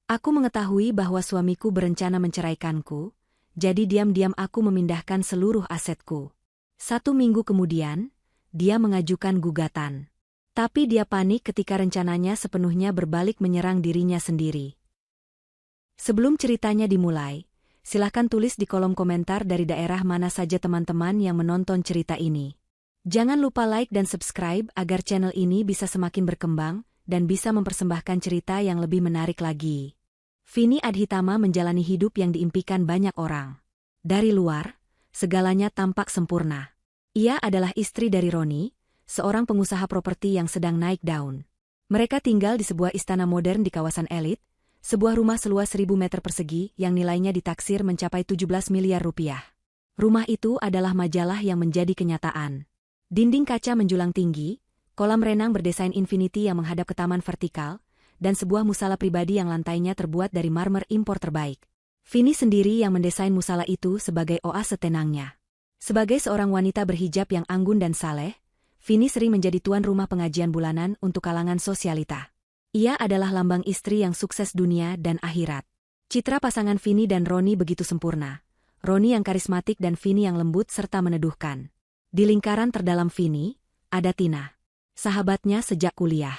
Aku mengetahui bahwa suamiku berencana menceraikanku, jadi diam-diam aku memindahkan seluruh asetku. 1 minggu kemudian, dia mengajukan gugatan. Tapi dia panik ketika rencananya sepenuhnya berbalik menyerang dirinya sendiri. Sebelum ceritanya dimulai, silakan tulis di kolom komentar dari daerah mana saja teman-teman yang menonton cerita ini. Jangan lupa like dan subscribe agar channel ini bisa semakin berkembang dan bisa mempersembahkan cerita yang lebih menarik lagi. Vini Adhitama menjalani hidup yang diimpikan banyak orang. Dari luar, segalanya tampak sempurna. Ia adalah istri dari Roni, seorang pengusaha properti yang sedang naik daun. Mereka tinggal di sebuah istana modern di kawasan elit, sebuah rumah seluas 1.000 meter persegi yang nilainya ditaksir mencapai 17 miliar rupiah. Rumah itu adalah majalah yang menjadi kenyataan. Dinding kaca menjulang tinggi, kolam renang berdesain infinity yang menghadap ke taman vertikal, dan sebuah musala pribadi yang lantainya terbuat dari marmer impor terbaik. Vini sendiri yang mendesain musala itu sebagai oase tenangnya. Sebagai seorang wanita berhijab yang anggun dan saleh, Vini sering menjadi tuan rumah pengajian bulanan untuk kalangan sosialita. Ia adalah lambang istri yang sukses dunia dan akhirat. Citra pasangan Vini dan Roni begitu sempurna. Roni yang karismatik dan Vini yang lembut serta meneduhkan. Di lingkaran terdalam Vini, ada Tina. Sahabatnya sejak kuliah.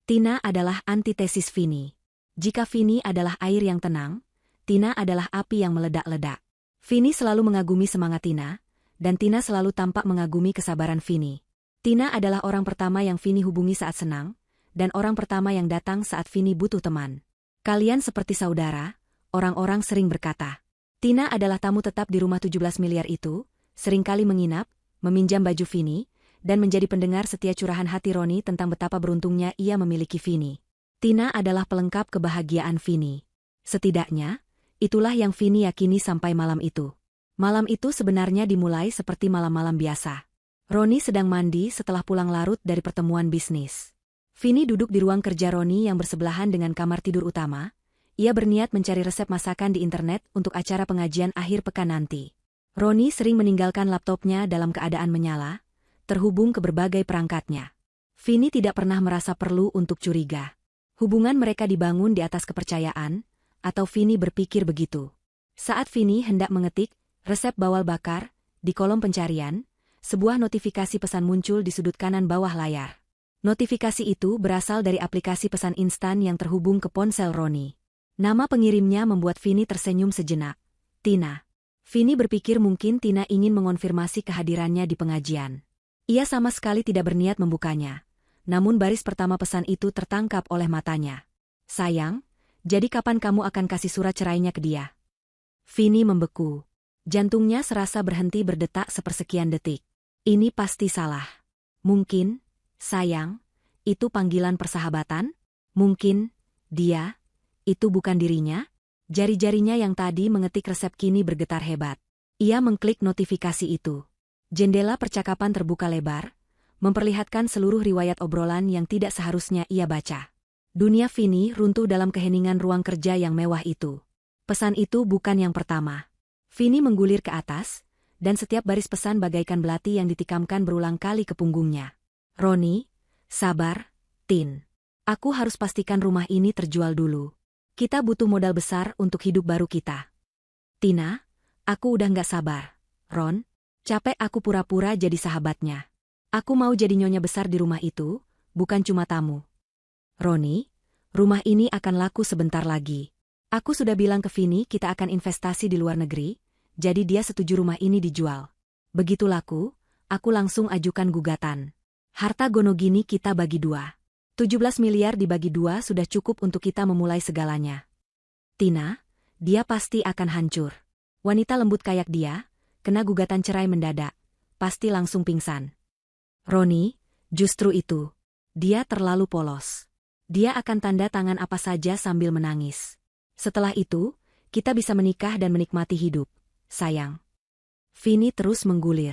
Tina adalah antitesis Vini. Jika Vini adalah air yang tenang, Tina adalah api yang meledak-ledak. Vini selalu mengagumi semangat Tina, dan Tina selalu tampak mengagumi kesabaran Vini. Tina adalah orang pertama yang Vini hubungi saat senang, dan orang pertama yang datang saat Vini butuh teman. Kalian seperti saudara, orang-orang sering berkata. Tina adalah tamu tetap di rumah 17 miliar itu, seringkali menginap, meminjam baju Vini, dan menjadi pendengar setia curahan hati Roni tentang betapa beruntungnya ia memiliki Vini. Tina adalah pelengkap kebahagiaan Vini. Setidaknya, itulah yang Vini yakini sampai malam itu. Malam itu sebenarnya dimulai seperti malam-malam biasa. Roni sedang mandi setelah pulang larut dari pertemuan bisnis. Vini duduk di ruang kerja Roni yang bersebelahan dengan kamar tidur utama. Ia berniat mencari resep masakan di internet untuk acara pengajian akhir pekan nanti. Roni sering meninggalkan laptopnya dalam keadaan menyala, terhubung ke berbagai perangkatnya. Vini tidak pernah merasa perlu untuk curiga. Hubungan mereka dibangun di atas kepercayaan, atau Vini berpikir begitu. Saat Vini hendak mengetik resep bawal bakar di kolom pencarian, sebuah notifikasi pesan muncul di sudut kanan bawah layar. Notifikasi itu berasal dari aplikasi pesan instan yang terhubung ke ponsel Roni. Nama pengirimnya membuat Vini tersenyum sejenak. Tina. Vini berpikir mungkin Tina ingin mengonfirmasi kehadirannya di pengajian. Ia sama sekali tidak berniat membukanya. Namun baris pertama pesan itu tertangkap oleh matanya. Sayang, jadi kapan kamu akan kasih surat cerainya ke dia? Vini membeku. Jantungnya serasa berhenti berdetak sepersekian detik. Ini pasti salah. Mungkin, sayang, itu panggilan persahabatan? Mungkin, dia, itu bukan dirinya? Jari-jarinya yang tadi mengetik resep kini bergetar hebat. Ia mengklik notifikasi itu. Jendela percakapan terbuka lebar, memperlihatkan seluruh riwayat obrolan yang tidak seharusnya ia baca. Dunia Vini runtuh dalam keheningan ruang kerja yang mewah itu. Pesan itu bukan yang pertama. Vini menggulir ke atas, dan setiap baris pesan bagaikan belati yang ditikamkan berulang kali ke punggungnya. Roni, sabar, Tin. Aku harus pastikan rumah ini terjual dulu. Kita butuh modal besar untuk hidup baru kita. Tina, aku udah nggak sabar. Ron, capek aku pura-pura jadi sahabatnya. Aku mau jadi nyonya besar di rumah itu, bukan cuma tamu. Roni, rumah ini akan laku sebentar lagi. Aku sudah bilang ke Vini kita akan investasi di luar negeri, jadi dia setuju rumah ini dijual. Begitu laku, aku langsung ajukan gugatan. Harta gono gini kita bagi 2. 17 miliar dibagi 2 sudah cukup untuk kita memulai segalanya. Tina, dia pasti akan hancur. Wanita lembut kayak dia, kena gugatan cerai mendadak, pasti langsung pingsan. Roni, justru itu. Dia terlalu polos. Dia akan tanda tangan apa saja sambil menangis. Setelah itu, kita bisa menikah dan menikmati hidup. Sayang. Vini terus menggulir.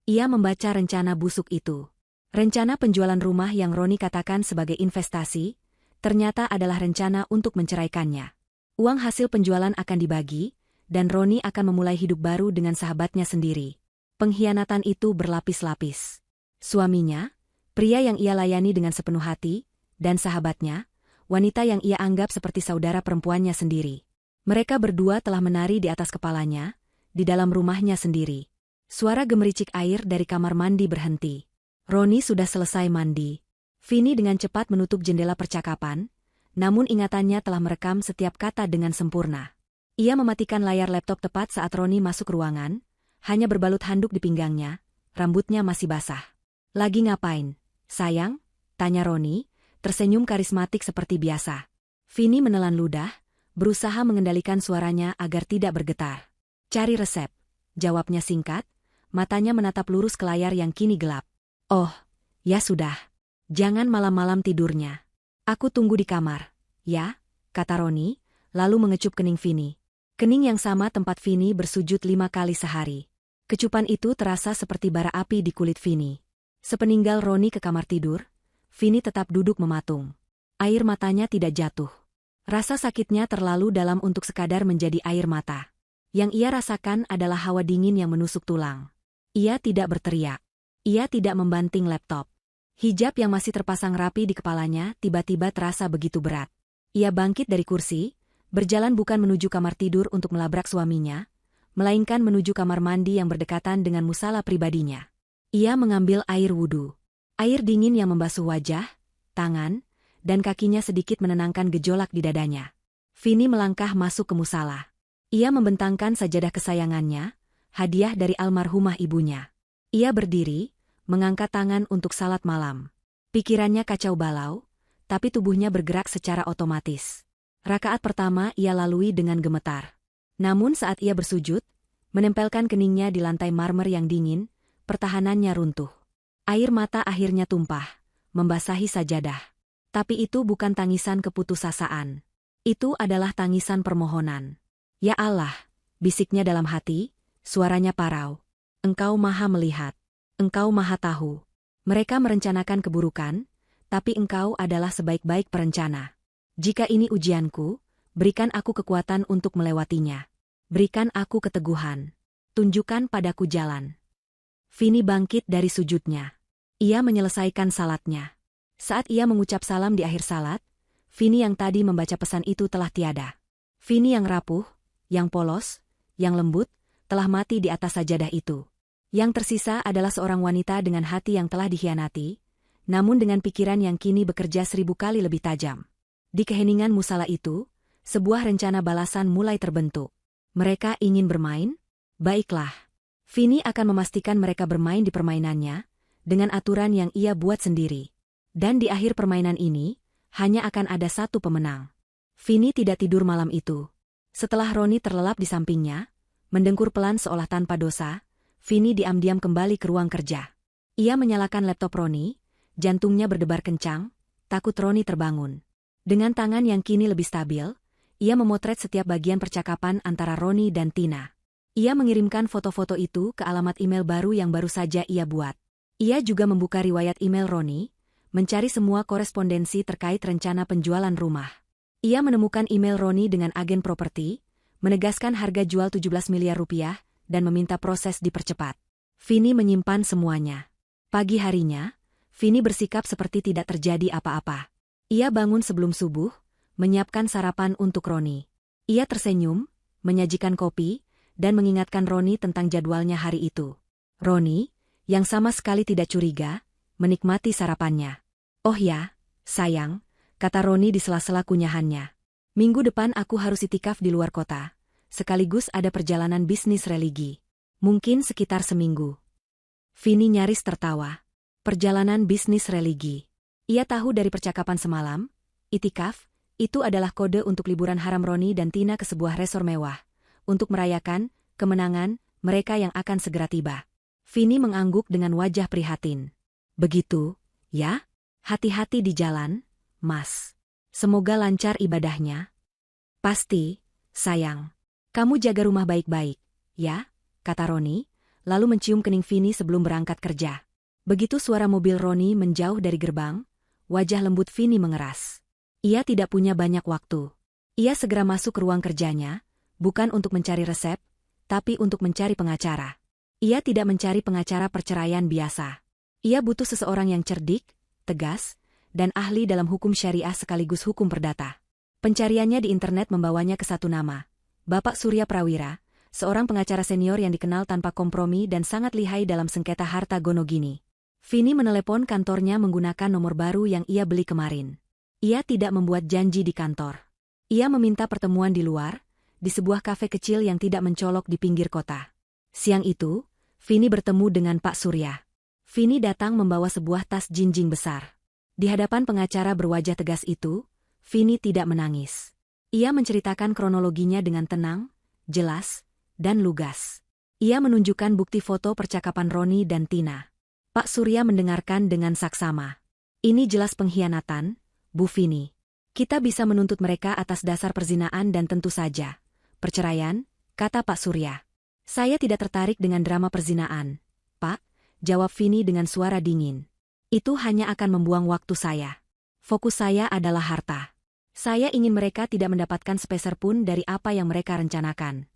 Ia membaca rencana busuk itu. Rencana penjualan rumah yang Roni katakan sebagai investasi, ternyata adalah rencana untuk menceraikannya. Uang hasil penjualan akan dibagi, dan Roni akan memulai hidup baru dengan sahabatnya sendiri. Pengkhianatan itu berlapis-lapis. Suaminya, pria yang ia layani dengan sepenuh hati, dan sahabatnya, wanita yang ia anggap seperti saudara perempuannya sendiri. Mereka berdua telah menari di atas kepalanya, di dalam rumahnya sendiri. Suara gemericik air dari kamar mandi berhenti. Roni sudah selesai mandi. Vini dengan cepat menutup jendela percakapan, namun ingatannya telah merekam setiap kata dengan sempurna. Ia mematikan layar laptop tepat saat Roni masuk ruangan, hanya berbalut handuk di pinggangnya, rambutnya masih basah. "Lagi ngapain, sayang?" tanya Roni, tersenyum karismatik seperti biasa. Vini menelan ludah, berusaha mengendalikan suaranya agar tidak bergetar. "Cari resep," jawabnya singkat, matanya menatap lurus ke layar yang kini gelap. "Oh, ya sudah. Jangan malam-malam tidurnya. Aku tunggu di kamar, ya," kata Roni, lalu mengecup kening Vini. Kening yang sama tempat Vini bersujud 5 kali sehari. Kecupan itu terasa seperti bara api di kulit Vini. Sepeninggal Roni ke kamar tidur, Vini tetap duduk mematung. Air matanya tidak jatuh. Rasa sakitnya terlalu dalam untuk sekadar menjadi air mata. Yang ia rasakan adalah hawa dingin yang menusuk tulang. Ia tidak berteriak. Ia tidak membanting laptop. Hijab yang masih terpasang rapi di kepalanya tiba-tiba terasa begitu berat. Ia bangkit dari kursi, berjalan bukan menuju kamar tidur untuk melabrak suaminya, melainkan menuju kamar mandi yang berdekatan dengan musala pribadinya. Ia mengambil air wudhu. Air dingin yang membasuh wajah, tangan, dan kakinya sedikit menenangkan gejolak di dadanya. Vini melangkah masuk ke musala. Ia membentangkan sajadah kesayangannya, hadiah dari almarhumah ibunya. Ia berdiri, mengangkat tangan untuk salat malam. Pikirannya kacau balau, tapi tubuhnya bergerak secara otomatis. Rakaat pertama ia lalui dengan gemetar. Namun saat ia bersujud, menempelkan keningnya di lantai marmer yang dingin, pertahanannya runtuh. Air mata akhirnya tumpah, membasahi sajadah. Tapi itu bukan tangisan keputusasaan. Itu adalah tangisan permohonan. "Ya Allah," bisiknya dalam hati, suaranya parau. "Engkau maha melihat. Engkau maha tahu. Mereka merencanakan keburukan, tapi Engkau adalah sebaik-baik perencana. Jika ini ujianku, berikan aku kekuatan untuk melewatinya. Berikan aku keteguhan. Tunjukkan padaku jalan." Vini bangkit dari sujudnya. Ia menyelesaikan salatnya. Saat ia mengucap salam di akhir salat, Vini yang tadi membaca pesan itu telah tiada. Vini yang rapuh, yang polos, yang lembut, telah mati di atas sajadah itu. Yang tersisa adalah seorang wanita dengan hati yang telah dikhianati, namun dengan pikiran yang kini bekerja 1000 kali lebih tajam. Di keheningan musala itu, sebuah rencana balasan mulai terbentuk. Mereka ingin bermain? Baiklah. Vini akan memastikan mereka bermain di permainannya, dengan aturan yang ia buat sendiri. Dan di akhir permainan ini, hanya akan ada satu pemenang. Vini tidak tidur malam itu. Setelah Roni terlelap di sampingnya, mendengkur pelan seolah tanpa dosa, Vini diam-diam kembali ke ruang kerja. Ia menyalakan laptop Roni, jantungnya berdebar kencang, takut Roni terbangun. Dengan tangan yang kini lebih stabil, ia memotret setiap bagian percakapan antara Roni dan Tina. Ia mengirimkan foto-foto itu ke alamat email baru yang baru saja ia buat. Ia juga membuka riwayat email Roni, mencari semua korespondensi terkait rencana penjualan rumah. Ia menemukan email Roni dengan agen properti, menegaskan harga jual 17 miliar rupiah, dan meminta proses dipercepat. Vini menyimpan semuanya. Pagi harinya, Vini bersikap seperti tidak terjadi apa-apa. Ia bangun sebelum subuh, menyiapkan sarapan untuk Roni. Ia tersenyum, menyajikan kopi, dan mengingatkan Roni tentang jadwalnya hari itu. Roni, yang sama sekali tidak curiga, menikmati sarapannya. "Oh ya, sayang," kata Roni di sela-sela kunyahannya. "Minggu depan aku harus itikaf di luar kota. Sekaligus ada perjalanan bisnis religi. Mungkin sekitar seminggu." Vini nyaris tertawa. Perjalanan bisnis religi. Ia tahu dari percakapan semalam, itikaf, itu adalah kode untuk liburan haram Roni dan Tina ke sebuah resor mewah, untuk merayakan kemenangan mereka yang akan segera tiba. Vini mengangguk dengan wajah prihatin. "Begitu, ya? Hati-hati di jalan, Mas. Semoga lancar ibadahnya." "Pasti, sayang. Kamu jaga rumah baik-baik, ya?" kata Roni, lalu mencium kening Vini sebelum berangkat kerja. Begitu suara mobil Roni menjauh dari gerbang, wajah lembut Vini mengeras. Ia tidak punya banyak waktu. Ia segera masuk ke ruang kerjanya, bukan untuk mencari resep, tapi untuk mencari pengacara. Ia tidak mencari pengacara perceraian biasa. Ia butuh seseorang yang cerdik, tegas, dan ahli dalam hukum syariah sekaligus hukum perdata. Pencariannya di internet membawanya ke satu nama, Bapak Surya Prawira, seorang pengacara senior yang dikenal tanpa kompromi dan sangat lihai dalam sengketa harta Gonogini. Vini menelepon kantornya menggunakan nomor baru yang ia beli kemarin. Ia tidak membuat janji di kantor. Ia meminta pertemuan di luar, di sebuah kafe kecil yang tidak mencolok di pinggir kota. Siang itu, Vini bertemu dengan Pak Surya. Vini datang membawa sebuah tas jinjing besar. Di hadapan pengacara berwajah tegas itu, Vini tidak menangis. Ia menceritakan kronologinya dengan tenang, jelas, dan lugas. Ia menunjukkan bukti foto percakapan Roni dan Tina. Pak Surya mendengarkan dengan saksama. Ini jelas pengkhianatan, Bu Vini. Kita bisa menuntut mereka atas dasar perzinaan dan tentu saja perceraian, kata Pak Surya. Saya tidak tertarik dengan drama perzinaan, Pak, jawab Vini dengan suara dingin. Itu hanya akan membuang waktu saya. Fokus saya adalah harta. Saya ingin mereka tidak mendapatkan sepeser pun dari apa yang mereka rencanakan.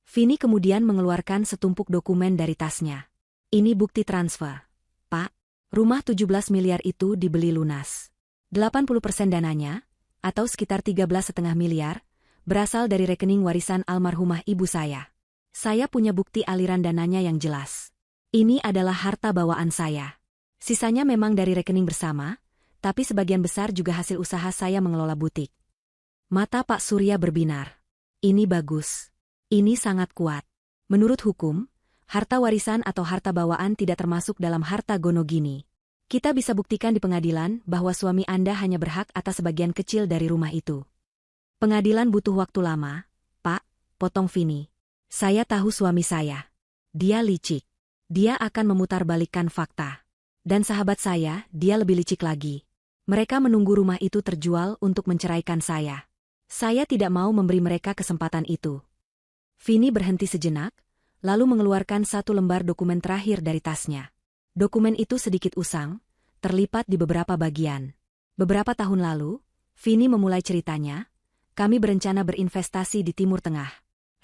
Vini kemudian mengeluarkan setumpuk dokumen dari tasnya. Ini bukti transfer. Pak, rumah 17 miliar itu dibeli lunas. 80% dananya, atau sekitar 13,5 miliar, berasal dari rekening warisan almarhumah ibu saya. Saya punya bukti aliran dananya yang jelas. Ini adalah harta bawaan saya. Sisanya memang dari rekening bersama, tapi sebagian besar juga hasil usaha saya mengelola butik. Mata Pak Surya berbinar. Ini bagus. Ini sangat kuat. Menurut hukum, harta warisan atau harta bawaan tidak termasuk dalam harta Gonogini. Kita bisa buktikan di pengadilan bahwa suami Anda hanya berhak atas sebagian kecil dari rumah itu. Pengadilan butuh waktu lama, Pak, potong Vini. Saya tahu suami saya. Dia licik. Dia akan memutarbalikkan fakta. Dan sahabat saya, dia lebih licik lagi. Mereka menunggu rumah itu terjual untuk menceraikan saya. Saya tidak mau memberi mereka kesempatan itu. Vini berhenti sejenak, lalu mengeluarkan satu lembar dokumen terakhir dari tasnya. Dokumen itu sedikit usang, terlipat di beberapa bagian. Beberapa tahun lalu, Vini memulai ceritanya, kami berencana berinvestasi di Timur Tengah.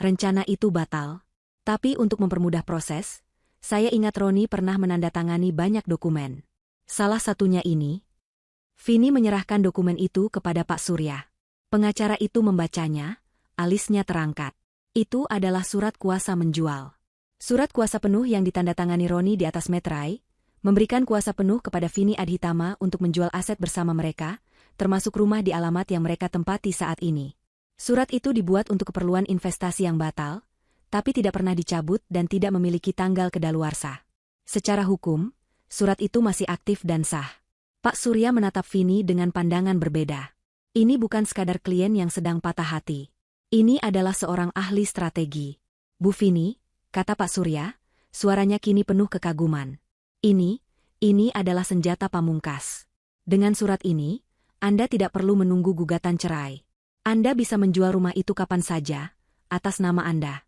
Rencana itu batal. Tapi untuk mempermudah proses, saya ingat Roni pernah menandatangani banyak dokumen. Salah satunya ini. Vini menyerahkan dokumen itu kepada Pak Surya. Pengacara itu membacanya, alisnya terangkat. Itu adalah surat kuasa menjual. Surat kuasa penuh yang ditandatangani Roni di atas meterai, memberikan kuasa penuh kepada Vini Adhitama untuk menjual aset bersama mereka, termasuk rumah di alamat yang mereka tempati saat ini. Surat itu dibuat untuk keperluan investasi yang batal, tapi tidak pernah dicabut dan tidak memiliki tanggal kedaluarsa. Secara hukum, surat itu masih aktif dan sah. Pak Surya menatap Vini dengan pandangan berbeda. Ini bukan sekadar klien yang sedang patah hati. Ini adalah seorang ahli strategi. Bu Vini, kata Pak Surya, suaranya kini penuh kekaguman. Ini adalah senjata pamungkas. Dengan surat ini, Anda tidak perlu menunggu gugatan cerai. Anda bisa menjual rumah itu kapan saja, atas nama Anda.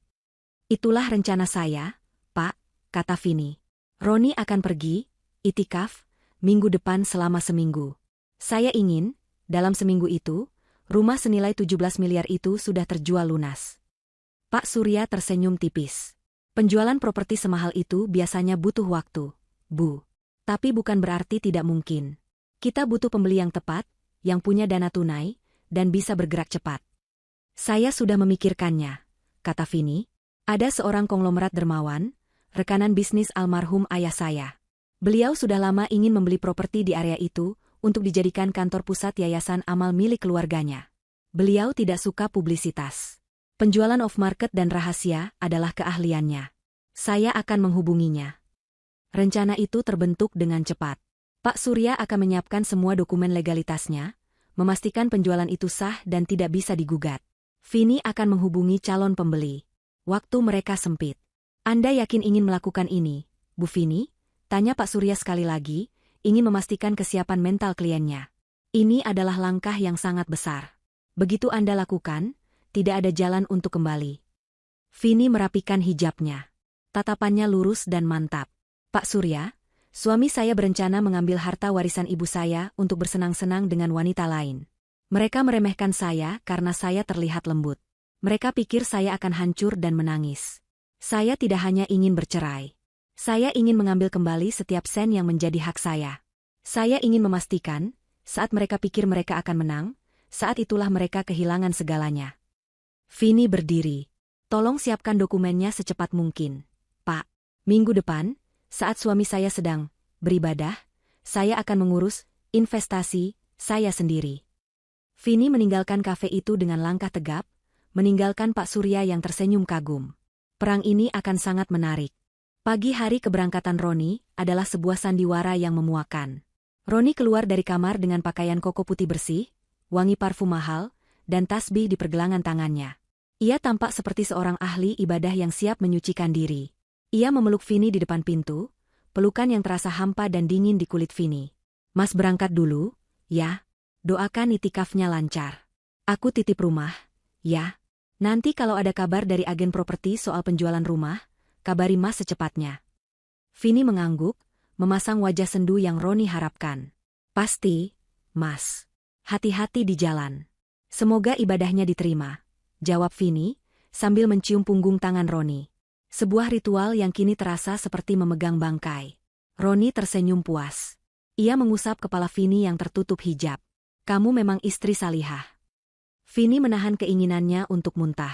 Itulah rencana saya, Pak, kata Vini. Roni akan pergi, itikaf, minggu depan selama seminggu. Saya ingin, dalam seminggu itu, rumah senilai 17 miliar itu sudah terjual lunas. Pak Surya tersenyum tipis. Penjualan properti semahal itu biasanya butuh waktu, Bu. Tapi bukan berarti tidak mungkin. Kita butuh pembeli yang tepat, yang punya dana tunai, dan bisa bergerak cepat. Saya sudah memikirkannya, kata Vini. Ada seorang konglomerat dermawan, rekanan bisnis almarhum ayah saya. Beliau sudah lama ingin membeli properti di area itu untuk dijadikan kantor pusat yayasan amal milik keluarganya. Beliau tidak suka publisitas. Penjualan off-market dan rahasia adalah keahliannya. Saya akan menghubunginya. Rencana itu terbentuk dengan cepat. Pak Surya akan menyiapkan semua dokumen legalitasnya, memastikan penjualan itu sah dan tidak bisa digugat. Vini akan menghubungi calon pembeli. Waktu mereka sempit. Anda yakin ingin melakukan ini, Bu Vini? Tanya Pak Surya sekali lagi, ingin memastikan kesiapan mental kliennya. Ini adalah langkah yang sangat besar. Begitu Anda lakukan, tidak ada jalan untuk kembali. Vini merapikan hijabnya. Tatapannya lurus dan mantap. Pak Surya, suami saya berencana mengambil harta warisan ibu saya untuk bersenang-senang dengan wanita lain. Mereka meremehkan saya karena saya terlihat lembut. Mereka pikir saya akan hancur dan menangis. Saya tidak hanya ingin bercerai. Saya ingin mengambil kembali setiap sen yang menjadi hak saya. Saya ingin memastikan, Saat mereka pikir mereka akan menang, saat itulah mereka kehilangan segalanya. Vini berdiri. Tolong siapkan dokumennya secepat mungkin. Pak, minggu depan, saat suami saya sedang beribadah, saya akan mengurus investasi saya sendiri. Vini meninggalkan kafe itu dengan langkah tegap, meninggalkan Pak Surya yang tersenyum kagum. Perang ini akan sangat menarik. Pagi hari keberangkatan Roni adalah sebuah sandiwara yang memuakan. Roni keluar dari kamar dengan pakaian koko putih bersih, wangi parfum mahal, dan tasbih di pergelangan tangannya. Ia tampak seperti seorang ahli ibadah yang siap menyucikan diri. Ia memeluk Vini di depan pintu, pelukan yang terasa hampa dan dingin di kulit Vini. Mas berangkat dulu, ya? Doakan itikafnya lancar. Aku titip rumah, ya? Nanti kalau ada kabar dari agen properti soal penjualan rumah, kabari Mas secepatnya. Vini mengangguk, memasang wajah sendu yang Roni harapkan. Pasti, Mas. Hati-hati di jalan. Semoga ibadahnya diterima, jawab Vini, sambil mencium punggung tangan Roni. Sebuah ritual yang kini terasa seperti memegang bangkai. Roni tersenyum puas. Ia mengusap kepala Vini yang tertutup hijab. Kamu memang istri salihah. Vini menahan keinginannya untuk muntah.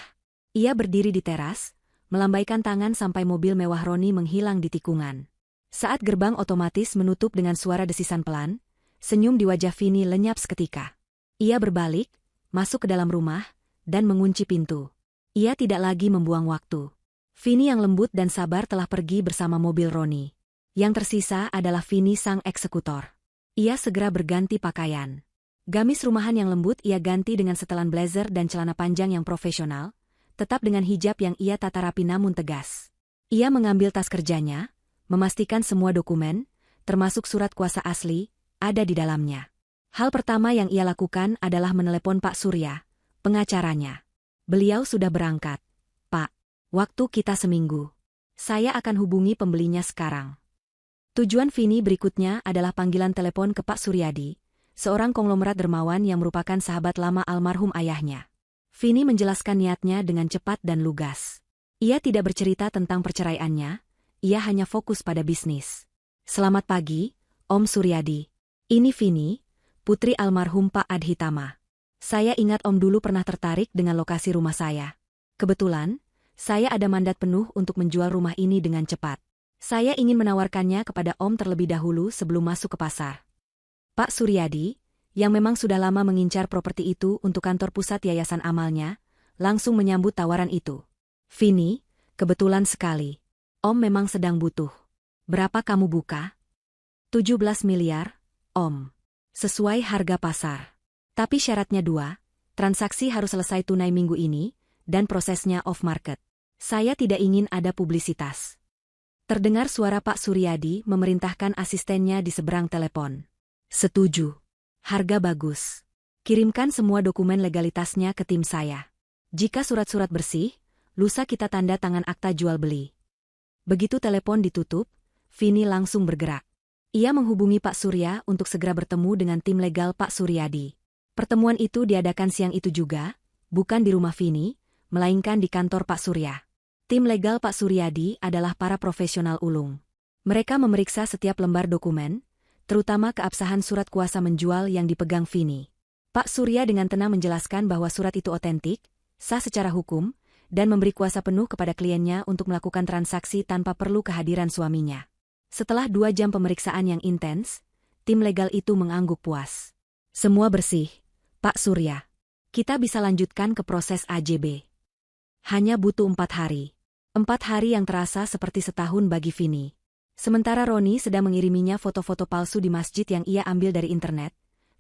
Ia berdiri di teras, melambaikan tangan sampai mobil mewah Roni menghilang di tikungan. Saat gerbang otomatis menutup dengan suara desisan pelan, senyum di wajah Vini lenyap seketika. Ia berbalik, masuk ke dalam rumah, dan mengunci pintu. Ia tidak lagi membuang waktu. Vini yang lembut dan sabar telah pergi bersama mobil Roni. Yang tersisa adalah Vini sang eksekutor. Ia segera berganti pakaian. Gamis rumahan yang lembut ia ganti dengan setelan blazer dan celana panjang yang profesional, tetap dengan hijab yang ia tata rapi namun tegas. Ia mengambil tas kerjanya, memastikan semua dokumen, termasuk surat kuasa asli, ada di dalamnya. Hal pertama yang ia lakukan adalah menelepon Pak Surya, pengacaranya. Beliau sudah berangkat. Pak, waktu kita seminggu. Saya akan hubungi pembelinya sekarang. Tujuan Vini berikutnya adalah panggilan telepon ke Pak Suryadi, seorang konglomerat dermawan yang merupakan sahabat lama almarhum ayahnya. Vini menjelaskan niatnya dengan cepat dan lugas. Ia tidak bercerita tentang perceraiannya, ia hanya fokus pada bisnis. Selamat pagi, Om Suryadi. Ini Vini, putri almarhum Pak Adhitama. Saya ingat Om dulu pernah tertarik dengan lokasi rumah saya. Kebetulan, saya ada mandat penuh untuk menjual rumah ini dengan cepat. Saya ingin menawarkannya kepada Om terlebih dahulu sebelum masuk ke pasar. Pak Suryadi, yang memang sudah lama mengincar properti itu untuk kantor pusat yayasan amalnya, langsung menyambut tawaran itu. Vini, kebetulan sekali. Om memang sedang butuh. Berapa kamu buka? 17 miliar, Om. Sesuai harga pasar. Tapi syaratnya 2, transaksi harus selesai tunai minggu ini, dan prosesnya off-market. Saya tidak ingin ada publisitas. Terdengar suara Pak Suryadi memerintahkan asistennya di seberang telepon. Setuju. Harga bagus. Kirimkan semua dokumen legalitasnya ke tim saya. Jika surat-surat bersih, lusa kita tanda tangan akta jual beli. Begitu telepon ditutup, Vini langsung bergerak. Ia menghubungi Pak Surya untuk segera bertemu dengan tim legal Pak Suryadi. Pertemuan itu diadakan siang itu juga, bukan di rumah Vini, melainkan di kantor Pak Surya. Tim legal Pak Suryadi adalah para profesional ulung. Mereka memeriksa setiap lembar dokumen, terutama keabsahan surat kuasa menjual yang dipegang Vini. Pak Surya dengan tenang menjelaskan bahwa surat itu otentik, sah secara hukum, dan memberi kuasa penuh kepada kliennya untuk melakukan transaksi tanpa perlu kehadiran suaminya. Setelah 2 jam pemeriksaan yang intens, tim legal itu mengangguk puas. Semua bersih, Pak Surya. Kita bisa lanjutkan ke proses AJB. Hanya butuh 4 hari. 4 hari yang terasa seperti setahun bagi Vini. Sementara Roni sedang mengiriminya foto-foto palsu di masjid yang ia ambil dari internet,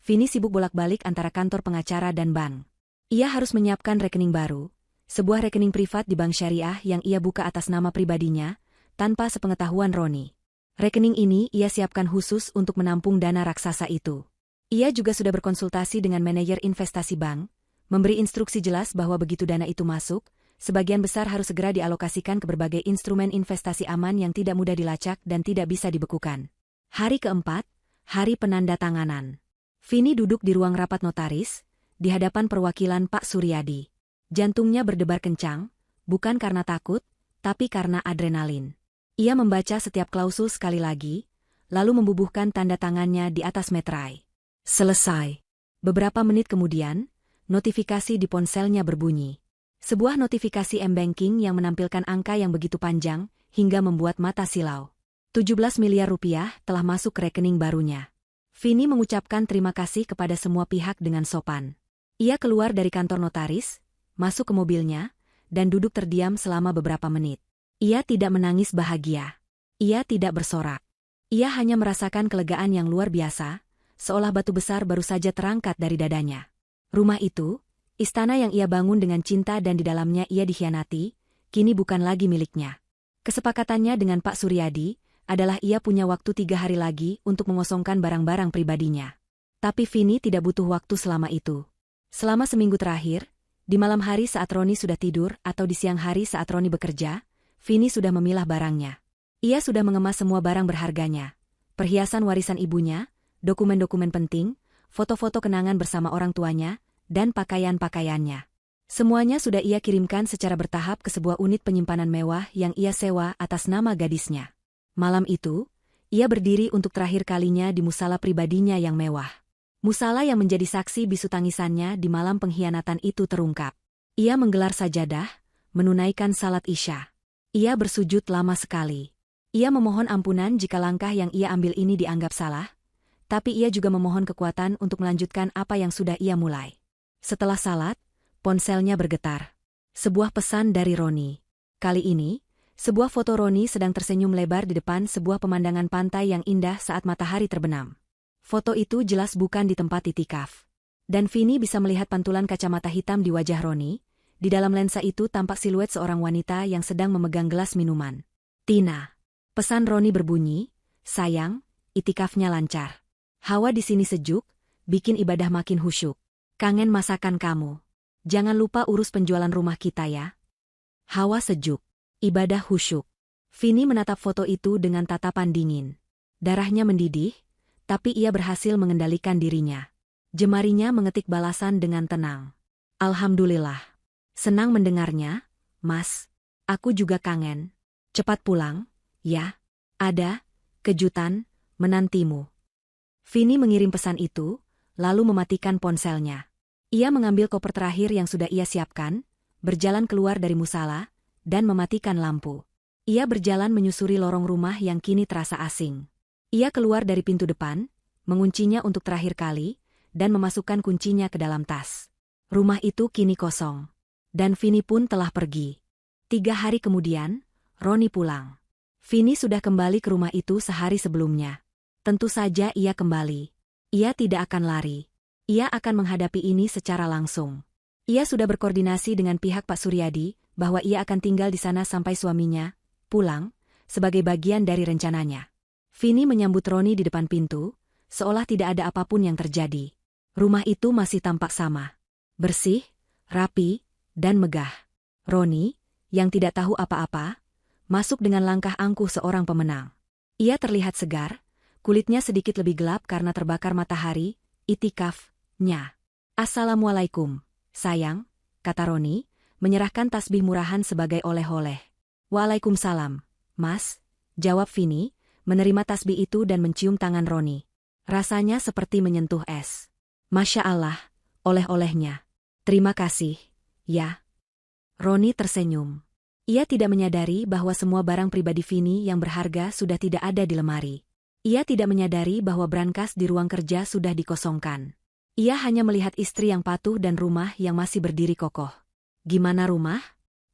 Vini sibuk bolak-balik antara kantor pengacara dan bank. Ia harus menyiapkan rekening baru, sebuah rekening privat di bank syariah yang ia buka atas nama pribadinya, tanpa sepengetahuan Roni. Rekening ini ia siapkan khusus untuk menampung dana raksasa itu. Ia juga sudah berkonsultasi dengan manajer investasi bank, memberi instruksi jelas bahwa begitu dana itu masuk, sebagian besar harus segera dialokasikan ke berbagai instrumen investasi aman yang tidak mudah dilacak dan tidak bisa dibekukan. Hari keempat, hari penandatanganan. Vini duduk di ruang rapat notaris, di hadapan perwakilan Pak Suryadi. Jantungnya berdebar kencang, bukan karena takut, tapi karena adrenalin. Ia membaca setiap klausul sekali lagi, lalu membubuhkan tanda tangannya di atas meterai. Selesai. Beberapa menit kemudian, notifikasi di ponselnya berbunyi. Sebuah notifikasi M-Banking yang menampilkan angka yang begitu panjang, hingga membuat mata silau. 17 miliar rupiah telah masuk ke rekening barunya. Vini mengucapkan terima kasih kepada semua pihak dengan sopan. Ia keluar dari kantor notaris, masuk ke mobilnya, dan duduk terdiam selama beberapa menit. Ia tidak menangis bahagia. Ia tidak bersorak. Ia hanya merasakan kelegaan yang luar biasa, seolah batu besar baru saja terangkat dari dadanya. Rumah itu, istana yang ia bangun dengan cinta dan di dalamnya ia dikhianati, kini bukan lagi miliknya. Kesepakatannya dengan Pak Suryadi adalah ia punya waktu 3 hari lagi untuk mengosongkan barang-barang pribadinya. Tapi Vini tidak butuh waktu selama itu. Selama seminggu terakhir, di malam hari saat Roni sudah tidur atau di siang hari saat Roni bekerja, Vini sudah memilah barangnya. Ia sudah mengemas semua barang berharganya. Perhiasan warisan ibunya, dokumen-dokumen penting, foto-foto kenangan bersama orang tuanya, dan pakaian-pakaiannya. Semuanya sudah ia kirimkan secara bertahap ke sebuah unit penyimpanan mewah yang ia sewa atas nama gadisnya. Malam itu, ia berdiri untuk terakhir kalinya di musala pribadinya yang mewah. Musala yang menjadi saksi bisu tangisannya di malam pengkhianatan itu terungkap. Ia menggelar sajadah, menunaikan salat Isya. Ia bersujud lama sekali. Ia memohon ampunan jika langkah yang ia ambil ini dianggap salah, tapi ia juga memohon kekuatan untuk melanjutkan apa yang sudah ia mulai. Setelah salat, ponselnya bergetar. Sebuah pesan dari Roni. Kali ini, sebuah foto Roni sedang tersenyum lebar di depan sebuah pemandangan pantai yang indah saat matahari terbenam. Foto itu jelas bukan di tempat itikaf. Dan Vini bisa melihat pantulan kacamata hitam di wajah Roni. Di dalam lensa itu tampak siluet seorang wanita yang sedang memegang gelas minuman. Tina. Pesan Roni berbunyi, sayang, itikafnya lancar. Hawa di sini sejuk, bikin ibadah makin khusyuk. Kangen masakan kamu. Jangan lupa urus penjualan rumah kita ya. Hawa sejuk. Ibadah khusyuk. Vini menatap foto itu dengan tatapan dingin. Darahnya mendidih, tapi ia berhasil mengendalikan dirinya. Jemarinya mengetik balasan dengan tenang. Alhamdulillah. Senang mendengarnya, Mas. Aku juga kangen. Cepat pulang, ya. Ada kejutan menantimu. Vini mengirim pesan itu, lalu mematikan ponselnya. Ia mengambil koper terakhir yang sudah ia siapkan, berjalan keluar dari musala, dan mematikan lampu. Ia berjalan menyusuri lorong rumah yang kini terasa asing. Ia keluar dari pintu depan, menguncinya untuk terakhir kali, dan memasukkan kuncinya ke dalam tas. Rumah itu kini kosong. Dan Vini pun telah pergi. 3 hari kemudian, Roni pulang. Vini sudah kembali ke rumah itu sehari sebelumnya. Tentu saja ia kembali. Ia tidak akan lari. Ia akan menghadapi ini secara langsung. Ia sudah berkoordinasi dengan pihak Pak Suryadi bahwa ia akan tinggal di sana sampai suaminya pulang, sebagai bagian dari rencananya. Vini menyambut Roni di depan pintu, seolah tidak ada apapun yang terjadi. Rumah itu masih tampak sama. Bersih, rapi, dan megah. Roni, yang tidak tahu apa-apa, masuk dengan langkah angkuh seorang pemenang. Ia terlihat segar, kulitnya sedikit lebih gelap karena terbakar matahari, itikafnya. Assalamualaikum, sayang, kata Roni, menyerahkan tasbih murahan sebagai oleh-oleh. Waalaikumsalam, Mas, jawab Vini, menerima tasbih itu dan mencium tangan Roni. Rasanya seperti menyentuh es. Masya Allah, oleh-olehnya. Terima kasih, ya. Roni tersenyum. Ia tidak menyadari bahwa semua barang pribadi Vini yang berharga sudah tidak ada di lemari. Ia tidak menyadari bahwa brankas di ruang kerja sudah dikosongkan. Ia hanya melihat istri yang patuh dan rumah yang masih berdiri kokoh. Gimana rumah?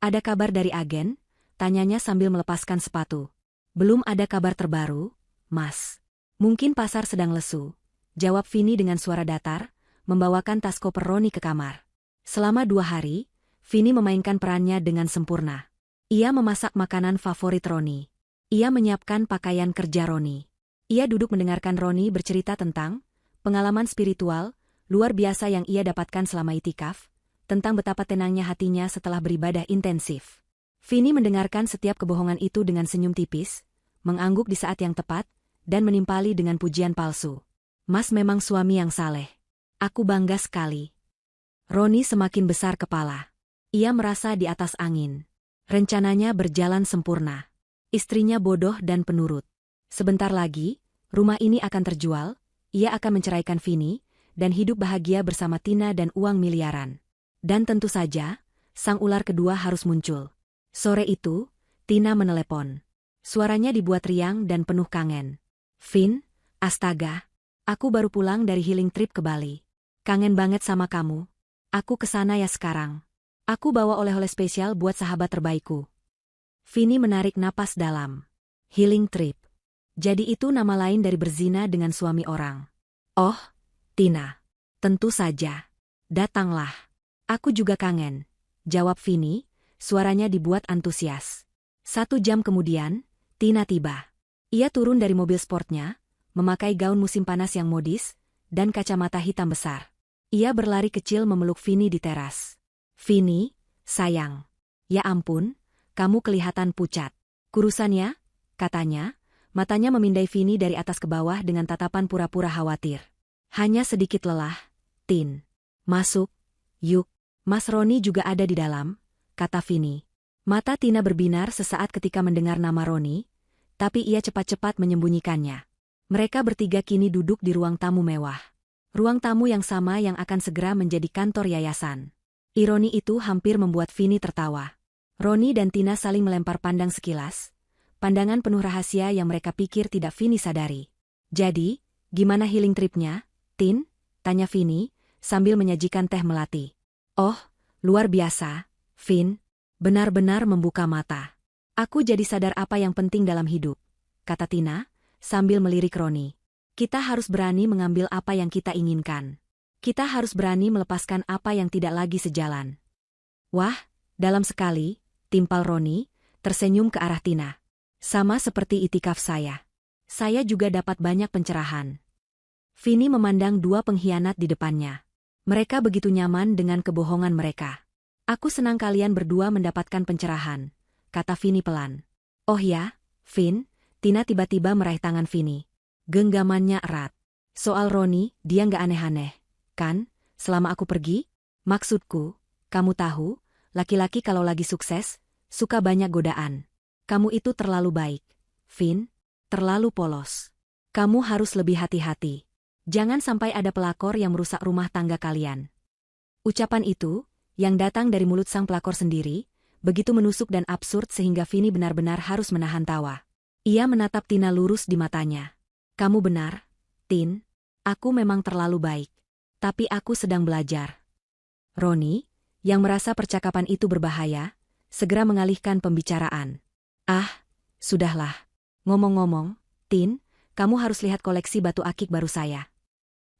Ada kabar dari agen? Tanyanya sambil melepaskan sepatu. Belum ada kabar terbaru, Mas. Mungkin pasar sedang lesu, jawab Vini dengan suara datar, membawakan tas koper Roni ke kamar. Selama 2 hari, Vini memainkan perannya dengan sempurna. Ia memasak makanan favorit Roni. Ia menyiapkan pakaian kerja Roni. Ia duduk mendengarkan Roni bercerita tentang pengalaman spiritual luar biasa yang ia dapatkan selama itikaf, tentang betapa tenangnya hatinya setelah beribadah intensif. Vini mendengarkan setiap kebohongan itu dengan senyum tipis, mengangguk di saat yang tepat, dan menimpali dengan pujian palsu. Mas memang suami yang saleh. Aku bangga sekali. Roni semakin besar kepala. Ia merasa di atas angin. Rencananya berjalan sempurna. Istrinya bodoh dan penurut. Sebentar lagi, rumah ini akan terjual, ia akan menceraikan Vini, dan hidup bahagia bersama Tina dan uang miliaran. Dan tentu saja, sang ular kedua harus muncul. Sore itu, Tina menelepon. Suaranya dibuat riang dan penuh kangen. "Vin, astaga. Aku baru pulang dari healing trip ke Bali. Kangen banget sama kamu. Aku kesana ya sekarang. Aku bawa oleh-oleh spesial buat sahabat terbaikku." Vini menarik napas dalam. Healing trip. Jadi itu nama lain dari berzina dengan suami orang. "Oh, Tina. Tentu saja. Datanglah. Aku juga kangen," jawab Vini, suaranya dibuat antusias. 1 jam kemudian, Tina tiba. Ia turun dari mobil sportnya, memakai gaun musim panas yang modis, dan kacamata hitam besar. Ia berlari kecil memeluk Vini di teras. "Vini, sayang. Ya ampun, kamu kelihatan pucat." "Kurusannya," katanya, matanya memindai Vini dari atas ke bawah dengan tatapan pura-pura khawatir. "Hanya sedikit lelah, Tin. Masuk, yuk. Mas Roni juga ada di dalam," kata Vini. Mata Tina berbinar sesaat ketika mendengar nama Roni, tapi ia cepat-cepat menyembunyikannya. Mereka bertiga kini duduk di ruang tamu mewah. Ruang tamu yang sama yang akan segera menjadi kantor yayasan. Ironi itu hampir membuat Vini tertawa. Roni dan Tina saling melempar pandang sekilas, pandangan penuh rahasia yang mereka pikir tidak Vini sadari. "Jadi, gimana healing tripnya, Tin?" tanya Vini, sambil menyajikan teh melati. "Oh, luar biasa, Vin. Benar-benar membuka mata. Aku jadi sadar apa yang penting dalam hidup," kata Tina, sambil melirik Roni. "Kita harus berani mengambil apa yang kita inginkan. Kita harus berani melepaskan apa yang tidak lagi sejalan." "Wah, dalam sekali," timpal Roni, tersenyum ke arah Tina. "Sama seperti itikaf saya. Saya juga dapat banyak pencerahan." Vini memandang dua pengkhianat di depannya. Mereka begitu nyaman dengan kebohongan mereka. "Aku senang kalian berdua mendapatkan pencerahan," kata Vini pelan. "Oh ya, Vin," Tina tiba-tiba meraih tangan Vini. Genggamannya erat. "Soal Roni, dia nggak aneh-aneh, kan, selama aku pergi? Maksudku, kamu tahu, laki-laki kalau lagi sukses, suka banyak godaan. Kamu itu terlalu baik, Vin, terlalu polos. Kamu harus lebih hati-hati. Jangan sampai ada pelakor yang merusak rumah tangga kalian." Ucapan itu, yang datang dari mulut sang pelakor sendiri, begitu menusuk dan absurd sehingga Vini benar-benar harus menahan tawa. Ia menatap Tina lurus di matanya. "Kamu benar, Tin. Aku memang terlalu baik. Tapi aku sedang belajar." Roni, yang merasa percakapan itu berbahaya, segera mengalihkan pembicaraan. "Ah, sudahlah. Ngomong-ngomong, Tin, kamu harus lihat koleksi batu akik baru saya."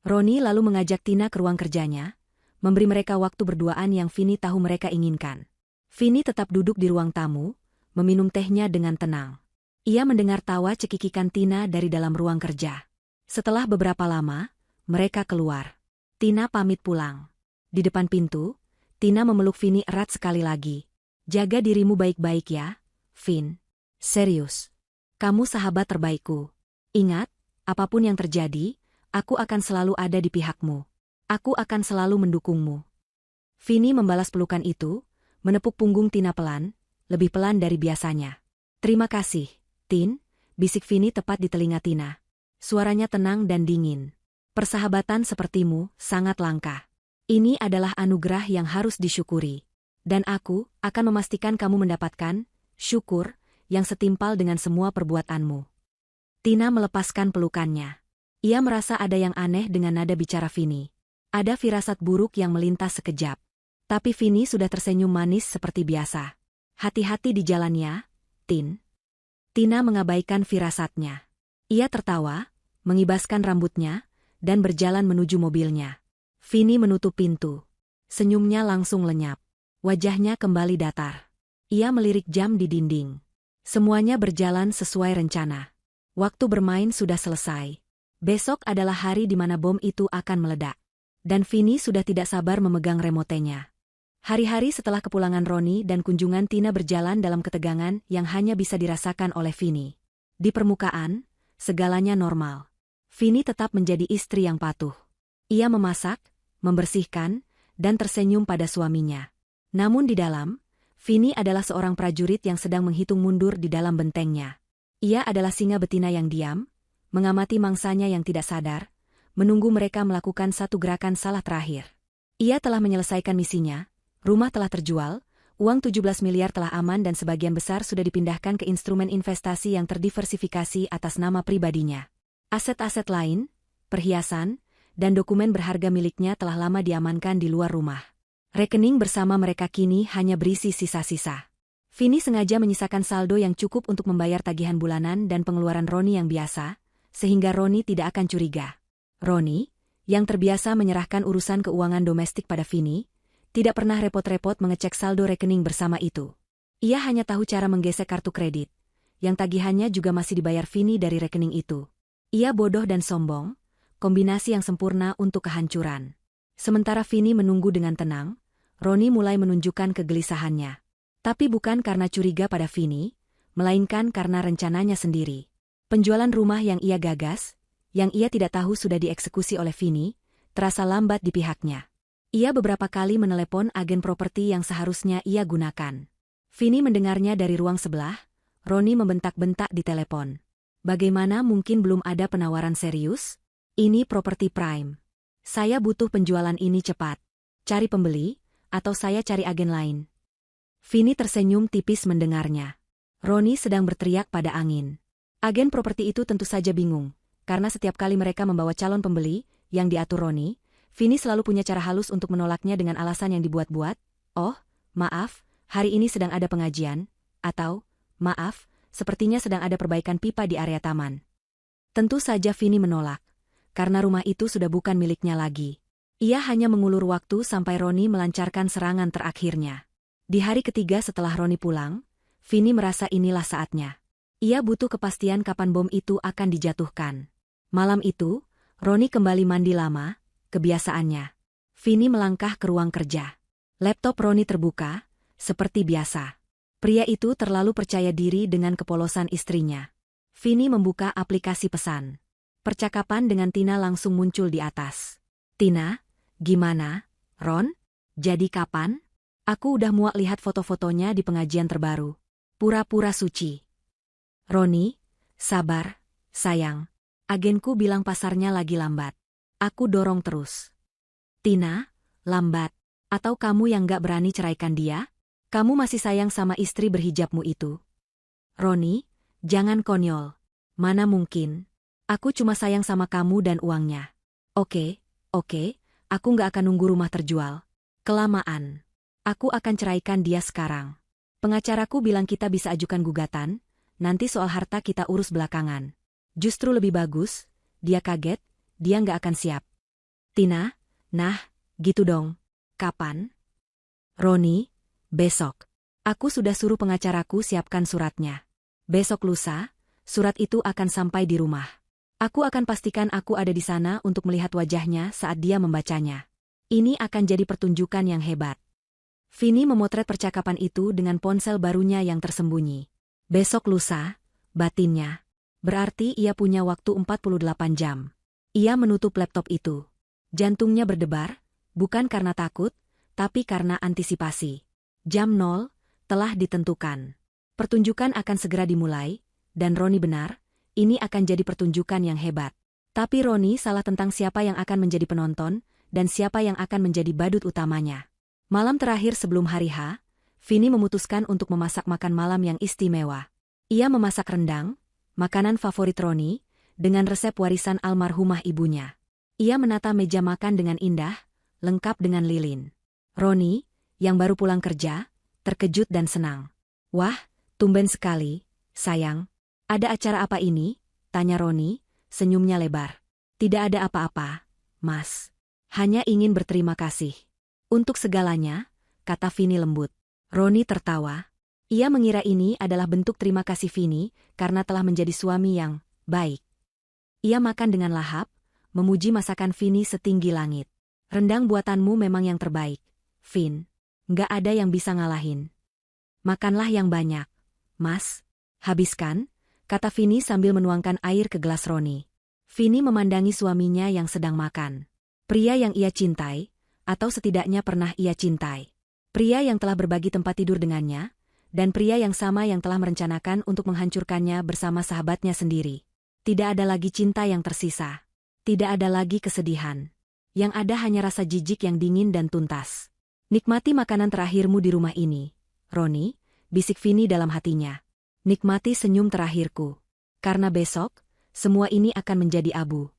Roni lalu mengajak Tina ke ruang kerjanya, memberi mereka waktu berduaan yang Vini tahu mereka inginkan. Vini tetap duduk di ruang tamu, meminum tehnya dengan tenang. Ia mendengar tawa cekikikan Tina dari dalam ruang kerja. Setelah beberapa lama, mereka keluar. Tina pamit pulang. Di depan pintu, Tina memeluk Vini erat sekali lagi. "Jaga dirimu baik-baik ya, Vin. Serius. Kamu sahabat terbaikku. Ingat, apapun yang terjadi, aku akan selalu ada di pihakmu. Aku akan selalu mendukungmu." Vini membalas pelukan itu, menepuk punggung Tina pelan, lebih pelan dari biasanya. "Terima kasih, Tin," bisik Vini tepat di telinga Tina. Suaranya tenang dan dingin. "Persahabatan sepertimu sangat langka. Ini adalah anugerah yang harus disyukuri. Dan aku akan memastikan kamu mendapatkan syukur yang setimpal dengan semua perbuatanmu." Tina melepaskan pelukannya. Ia merasa ada yang aneh dengan nada bicara Vini. Ada firasat buruk yang melintas sekejap. Tapi Vini sudah tersenyum manis seperti biasa. "Hati-hati di jalannya, Tin." Tina mengabaikan firasatnya. Ia tertawa, mengibaskan rambutnya, dan berjalan menuju mobilnya. Vini menutup pintu. Senyumnya langsung lenyap. Wajahnya kembali datar. Ia melirik jam di dinding. Semuanya berjalan sesuai rencana. Waktu bermain sudah selesai. Besok adalah hari di mana bom itu akan meledak. Dan Vini sudah tidak sabar memegang remotenya. Hari-hari setelah kepulangan Roni dan kunjungan Tina berjalan dalam ketegangan yang hanya bisa dirasakan oleh Vini. Di permukaan, segalanya normal. Vini tetap menjadi istri yang patuh. Ia memasak, membersihkan, dan tersenyum pada suaminya. Namun di dalam, Vini adalah seorang prajurit yang sedang menghitung mundur di dalam bentengnya. Ia adalah singa betina yang diam, mengamati mangsanya yang tidak sadar, menunggu mereka melakukan satu gerakan salah terakhir. Ia telah menyelesaikan misinya, rumah telah terjual, uang 17 miliar telah aman dan sebagian besar sudah dipindahkan ke instrumen investasi yang terdiversifikasi atas nama pribadinya. Aset-aset lain, perhiasan, dan dokumen berharga miliknya telah lama diamankan di luar rumah. Rekening bersama mereka kini hanya berisi sisa-sisa. Vini sengaja menyisakan saldo yang cukup untuk membayar tagihan bulanan dan pengeluaran Roni yang biasa, sehingga Roni tidak akan curiga. Roni, yang terbiasa menyerahkan urusan keuangan domestik pada Vini, tidak pernah repot-repot mengecek saldo rekening bersama itu. Ia hanya tahu cara menggesek kartu kredit, yang tagihannya juga masih dibayar Vini dari rekening itu. Ia bodoh dan sombong, kombinasi yang sempurna untuk kehancuran. Sementara Vini menunggu dengan tenang, Roni mulai menunjukkan kegelisahannya. Tapi bukan karena curiga pada Vini, melainkan karena rencananya sendiri. Penjualan rumah yang ia gagas, yang ia tidak tahu sudah dieksekusi oleh Vini, terasa lambat di pihaknya. Ia beberapa kali menelepon agen properti yang seharusnya ia gunakan. Vini mendengarnya dari ruang sebelah, Roni membentak-bentak di telepon. Bagaimana mungkin belum ada penawaran serius? Ini properti prime. Saya butuh penjualan ini cepat. Cari pembeli, atau saya cari agen lain. Vini tersenyum tipis mendengarnya. Roni sedang berteriak pada angin. Agen properti itu tentu saja bingung, karena setiap kali mereka membawa calon pembeli, yang diatur Roni, Vini selalu punya cara halus untuk menolaknya dengan alasan yang dibuat-buat. Oh, maaf, hari ini sedang ada pengajian, atau, maaf, sepertinya sedang ada perbaikan pipa di area taman. Tentu saja Vini menolak, karena rumah itu sudah bukan miliknya lagi. Ia hanya mengulur waktu sampai Roni melancarkan serangan terakhirnya. Di hari ketiga setelah Roni pulang, Vini merasa inilah saatnya. Ia butuh kepastian kapan bom itu akan dijatuhkan. Malam itu, Roni kembali mandi lama, kebiasaannya. Vini melangkah ke ruang kerja. Laptop Roni terbuka, seperti biasa. Pria itu terlalu percaya diri dengan kepolosan istrinya. Vini membuka aplikasi pesan. Percakapan dengan Tina langsung muncul di atas. Tina, gimana, Ron? Jadi kapan? Aku udah muak lihat foto-fotonya di pengajian terbaru. Pura-pura suci. Roni, sabar, sayang. Agenku bilang pasarnya lagi lambat. Aku dorong terus. Tina, lambat. Atau kamu yang gak berani ceraikan dia? Kamu masih sayang sama istri berhijabmu itu? Roni, jangan konyol. Mana mungkin. Aku cuma sayang sama kamu dan uangnya. Oke, aku gak akan nunggu rumah terjual. Kelamaan. Aku akan ceraikan dia sekarang. Pengacaraku bilang kita bisa ajukan gugatan, nanti soal harta kita urus belakangan. Justru lebih bagus, dia kaget, dia gak akan siap. Tina, nah, gitu dong. Kapan? Roni, besok. Aku sudah suruh pengacaraku siapkan suratnya. Besok lusa, surat itu akan sampai di rumah. Aku akan pastikan aku ada di sana untuk melihat wajahnya saat dia membacanya. Ini akan jadi pertunjukan yang hebat. Vini memotret percakapan itu dengan ponsel barunya yang tersembunyi. Besok lusa, batinnya. Berarti ia punya waktu 48 jam. Ia menutup laptop itu. Jantungnya berdebar, bukan karena takut, tapi karena antisipasi. Jam 0, telah ditentukan. Pertunjukan akan segera dimulai, dan Roni benar, ini akan jadi pertunjukan yang hebat. Tapi Roni salah tentang siapa yang akan menjadi penonton, dan siapa yang akan menjadi badut utamanya. Malam terakhir sebelum hari H, Vini memutuskan untuk memasak makan malam yang istimewa. Ia memasak rendang, makanan favorit Roni, dengan resep warisan almarhumah ibunya. Ia menata meja makan dengan indah, lengkap dengan lilin. Roni, yang baru pulang kerja, terkejut dan senang. Wah, tumben sekali, sayang. Ada acara apa ini? Tanya Roni, senyumnya lebar. Tidak ada apa-apa, Mas. Hanya ingin berterima kasih. Untuk segalanya, kata Vini lembut. Roni tertawa. Ia mengira ini adalah bentuk terima kasih Vini karena telah menjadi suami yang baik. Ia makan dengan lahap, memuji masakan Vini setinggi langit. Rendang buatanmu memang yang terbaik, Vin. Nggak ada yang bisa ngalahin. Makanlah yang banyak, Mas. Habiskan, kata Vini sambil menuangkan air ke gelas Roni. Vini memandangi suaminya yang sedang makan. Pria yang ia cintai, atau setidaknya pernah ia cintai. Pria yang telah berbagi tempat tidur dengannya, dan pria yang sama yang telah merencanakan untuk menghancurkannya bersama sahabatnya sendiri. Tidak ada lagi cinta yang tersisa. Tidak ada lagi kesedihan. Yang ada hanya rasa jijik yang dingin dan tuntas. Nikmati makanan terakhirmu di rumah ini, Roni, bisik Vini dalam hatinya. Nikmati senyum terakhirku. Karena besok, semua ini akan menjadi abu.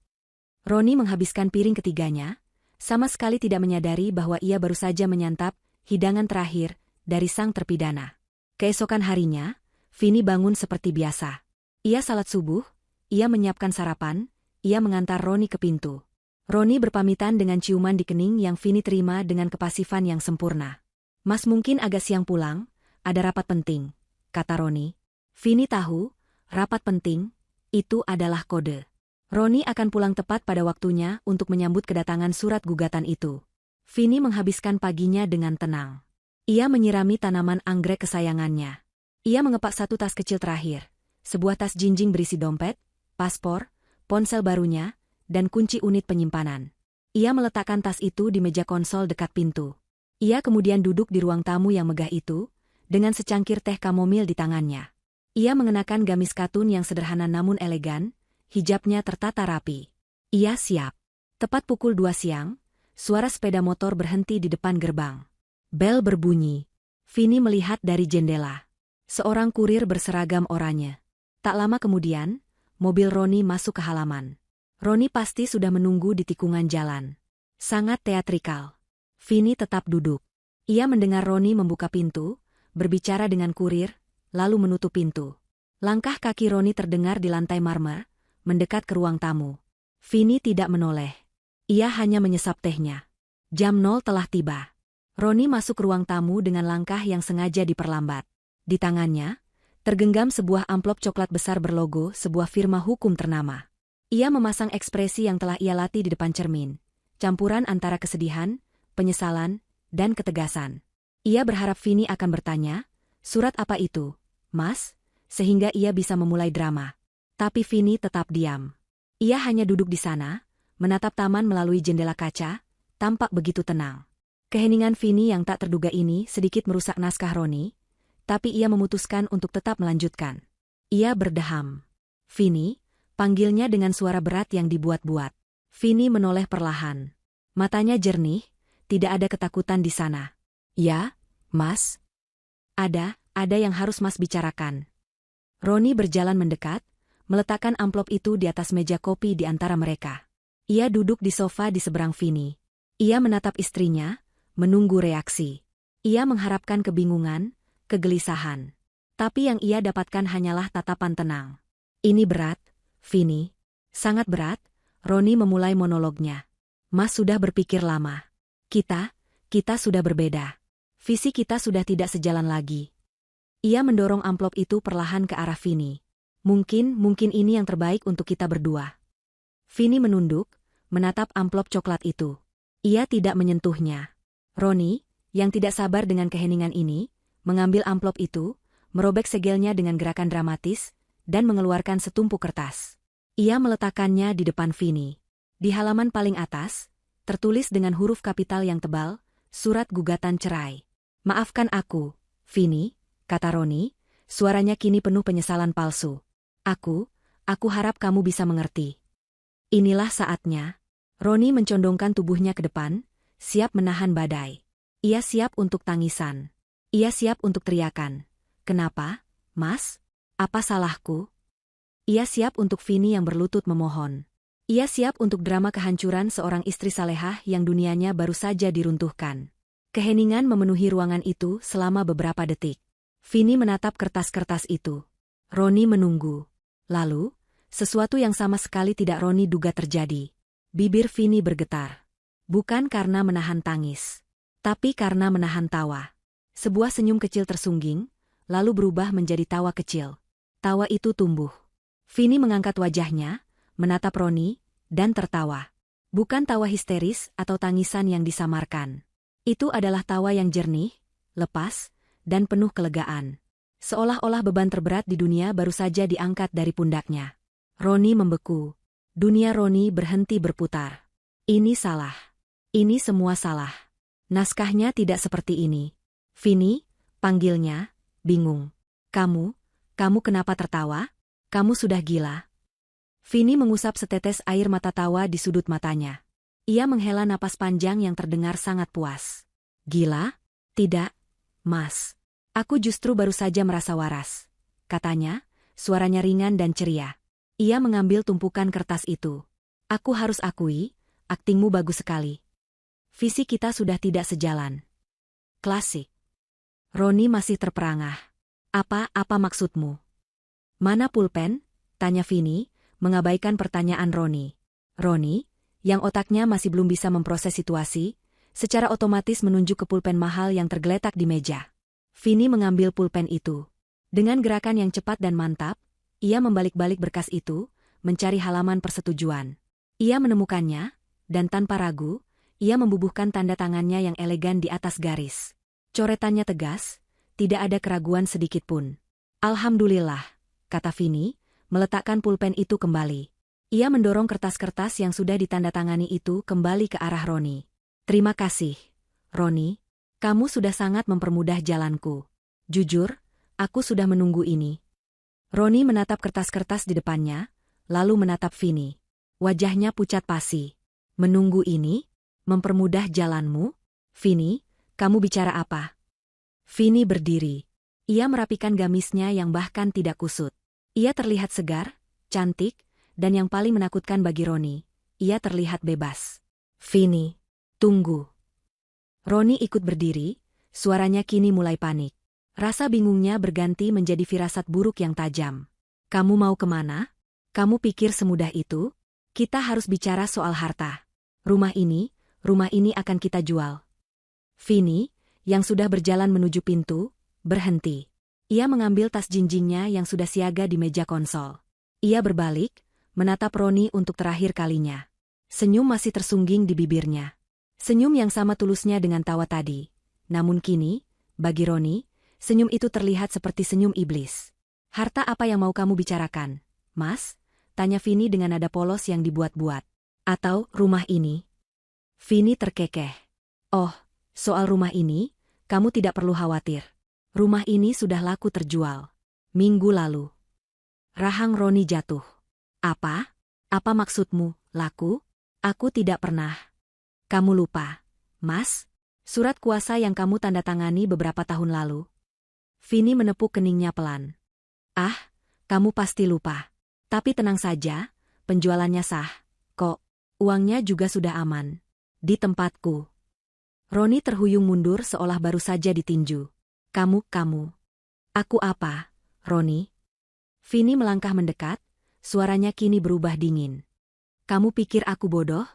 Roni menghabiskan piring ketiganya, sama sekali tidak menyadari bahwa ia baru saja menyantap hidangan terakhir dari sang terpidana. Keesokan harinya, Vini bangun seperti biasa. Ia salat subuh, ia menyiapkan sarapan, ia mengantar Roni ke pintu. Roni berpamitan dengan ciuman di kening yang Vini terima dengan kepasifan yang sempurna. Mas mungkin agak siang pulang, ada rapat penting, kata Roni. Vini tahu, rapat penting, itu adalah kode. Roni akan pulang tepat pada waktunya untuk menyambut kedatangan surat gugatan itu. Vini menghabiskan paginya dengan tenang. Ia menyirami tanaman anggrek kesayangannya. Ia mengepak satu tas kecil terakhir, sebuah tas jinjing berisi dompet, paspor, ponsel barunya, dan kunci unit penyimpanan. Ia meletakkan tas itu di meja konsol dekat pintu. Ia kemudian duduk di ruang tamu yang megah itu, dengan secangkir teh kamomil di tangannya. Ia mengenakan gamis katun yang sederhana namun elegan, hijabnya tertata rapi. Ia siap. Tepat pukul 2 siang, suara sepeda motor berhenti di depan gerbang. Bel berbunyi. Vini melihat dari jendela. Seorang kurir berseragam oranye. Tak lama kemudian, mobil Roni masuk ke halaman. Roni pasti sudah menunggu di tikungan jalan. Sangat teatrikal. Vini tetap duduk. Ia mendengar Roni membuka pintu, berbicara dengan kurir, lalu menutup pintu. Langkah kaki Roni terdengar di lantai marmer, mendekat ke ruang tamu. Vini tidak menoleh. Ia hanya menyesap tehnya. Jam 0 telah tiba. Roni masuk ke ruang tamu dengan langkah yang sengaja diperlambat. Di tangannya, tergenggam sebuah amplop coklat besar berlogo sebuah firma hukum ternama. Ia memasang ekspresi yang telah ia latih di depan cermin, campuran antara kesedihan, penyesalan, dan ketegasan. Ia berharap Vini akan bertanya, "Surat apa itu, Mas?" sehingga ia bisa memulai drama. Tapi Vini tetap diam. Ia hanya duduk di sana, menatap taman melalui jendela kaca, tampak begitu tenang. Keheningan Vini yang tak terduga ini sedikit merusak naskah Roni, tapi ia memutuskan untuk tetap melanjutkan. Ia berdeham. "Vini," panggilnya dengan suara berat yang dibuat-buat. Vini menoleh perlahan. Matanya jernih, tidak ada ketakutan di sana. "Ya, Mas." Ada yang harus Mas bicarakan." Roni berjalan mendekat, meletakkan amplop itu di atas meja kopi di antara mereka. Ia duduk di sofa di seberang Vini. Ia menatap istrinya, menunggu reaksi. Ia mengharapkan kebingungan, kegelisahan. Tapi yang ia dapatkan hanyalah tatapan tenang. "Ini berat, Vini. Sangat berat." Roni memulai monolognya. "Mas sudah berpikir lama. Kita sudah berbeda. Visi kita sudah tidak sejalan lagi." Ia mendorong amplop itu perlahan ke arah Vini. Mungkin ini yang terbaik untuk kita berdua." Vini menunduk, menatap amplop coklat itu. Ia tidak menyentuhnya. Roni, yang tidak sabar dengan keheningan ini, mengambil amplop itu, merobek segelnya dengan gerakan dramatis, dan mengeluarkan setumpuk kertas. Ia meletakkannya di depan Vini. Di halaman paling atas, tertulis dengan huruf kapital yang tebal, "Surat gugatan cerai." "Maafkan aku, Vini," kata Roni, suaranya kini penuh penyesalan palsu. Aku harap kamu bisa mengerti. Inilah saatnya." Roni mencondongkan tubuhnya ke depan, siap menahan badai. Ia siap untuk tangisan. Ia siap untuk teriakan. "Kenapa, Mas? Apa salahku?" Ia siap untuk Vini yang berlutut memohon. Ia siap untuk drama kehancuran seorang istri salehah yang dunianya baru saja diruntuhkan. Keheningan memenuhi ruangan itu selama beberapa detik. Vini menatap kertas-kertas itu. Roni menunggu. Lalu, sesuatu yang sama sekali tidak Roni duga terjadi. Bibir Vini bergetar. Bukan karena menahan tangis, tapi karena menahan tawa. Sebuah senyum kecil tersungging, lalu berubah menjadi tawa kecil. Tawa itu tumbuh. Vini mengangkat wajahnya, menatap Roni, dan tertawa. Bukan tawa histeris atau tangisan yang disamarkan. Itu adalah tawa yang jernih, lepas, dan penuh kelegaan. Seolah-olah beban terberat di dunia baru saja diangkat dari pundaknya. Roni membeku. Dunia Roni berhenti berputar. Ini salah. Ini semua salah. Naskahnya tidak seperti ini. "Vini," panggilnya, bingung. Kamu kenapa tertawa? Kamu sudah gila?" Vini mengusap setetes air mata tawa di sudut matanya. Ia menghela napas panjang yang terdengar sangat puas. Gila? Tidak, Mas. Aku justru baru saja merasa waras. Katanya, suaranya ringan dan ceria. Ia mengambil tumpukan kertas itu. Aku harus akui, aktingmu bagus sekali. Visi kita sudah tidak sejalan. Klasik. Roni masih terperangah. Apa maksudmu? Mana pulpen? Tanya Vini, mengabaikan pertanyaan Roni. Roni, yang otaknya masih belum bisa memproses situasi, secara otomatis menunjuk ke pulpen mahal yang tergeletak di meja. Vini mengambil pulpen itu. Dengan gerakan yang cepat dan mantap, ia membalik-balik berkas itu, mencari halaman persetujuan. Ia menemukannya, dan tanpa ragu, ia membubuhkan tanda tangannya yang elegan di atas garis. Coretannya tegas, tidak ada keraguan sedikitpun. Alhamdulillah, kata Vini, meletakkan pulpen itu kembali. Ia mendorong kertas-kertas yang sudah ditandatangani itu kembali ke arah Roni. Terima kasih, Roni. Kamu sudah sangat mempermudah jalanku. Jujur, aku sudah menunggu ini. Roni menatap kertas-kertas di depannya, lalu menatap Vini. Wajahnya pucat pasi. Menunggu ini? Mempermudah jalanmu? Vini, kamu bicara apa? Vini berdiri. Ia merapikan gamisnya yang bahkan tidak kusut. Ia terlihat segar, cantik, dan yang paling menakutkan bagi Roni, ia terlihat bebas. Vini, tunggu. Roni ikut berdiri, suaranya kini mulai panik. Rasa bingungnya berganti menjadi firasat buruk yang tajam. Kamu mau kemana? Kamu pikir semudah itu? Kita harus bicara soal harta. Rumah ini akan kita jual. Vini, yang sudah berjalan menuju pintu, berhenti. Ia mengambil tas jinjingnya yang sudah siaga di meja konsol. Ia berbalik, menatap Roni untuk terakhir kalinya. Senyum masih tersungging di bibirnya. Senyum yang sama tulusnya dengan tawa tadi. Namun kini, bagi Roni, senyum itu terlihat seperti senyum iblis. Harta apa yang mau kamu bicarakan, Mas? Tanya Vini dengan nada polos yang dibuat-buat. Atau rumah ini? Vini terkekeh. Oh, soal rumah ini, kamu tidak perlu khawatir. Rumah ini sudah laku terjual. Minggu lalu. Rahang Roni jatuh. Apa? Apa maksudmu, laku? Aku tidak pernah. Kamu lupa, Mas? Surat kuasa yang kamu tanda tangani beberapa tahun lalu. Vini menepuk keningnya pelan. Ah, kamu pasti lupa. Tapi tenang saja, penjualannya sah. Kok, uangnya juga sudah aman. Di tempatku. Roni terhuyung mundur seolah baru saja ditinju. Kamu. Aku apa, Roni? Vini melangkah mendekat, suaranya kini berubah dingin. Kamu pikir aku bodoh?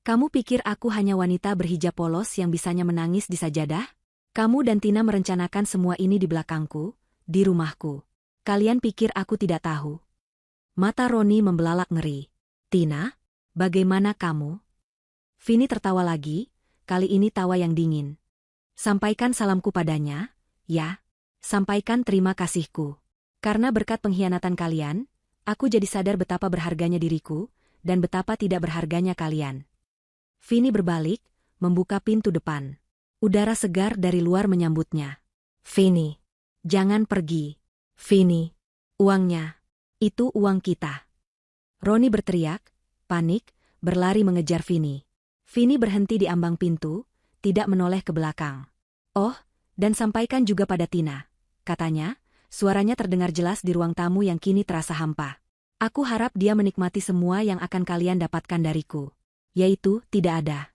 Kamu pikir aku hanya wanita berhijab polos yang bisanya menangis di sajadah? Kamu dan Tina merencanakan semua ini di belakangku, di rumahku. Kalian pikir aku tidak tahu? Mata Roni membelalak ngeri. Tina, bagaimana kamu? Vini tertawa lagi, kali ini tawa yang dingin. Sampaikan salamku padanya, ya. Sampaikan terima kasihku. Karena berkat pengkhianatan kalian, aku jadi sadar betapa berharganya diriku, dan betapa tidak berharganya kalian. Vini berbalik, membuka pintu depan. Udara segar dari luar menyambutnya. Vini, jangan pergi. Vini, uangnya. Itu uang kita. Roni berteriak, panik, berlari mengejar Vini. Vini berhenti di ambang pintu, tidak menoleh ke belakang. Oh, dan sampaikan juga pada Tina, katanya, suaranya terdengar jelas di ruang tamu yang kini terasa hampa. Aku harap dia menikmati semua yang akan kalian dapatkan dariku. Yaitu, tidak ada.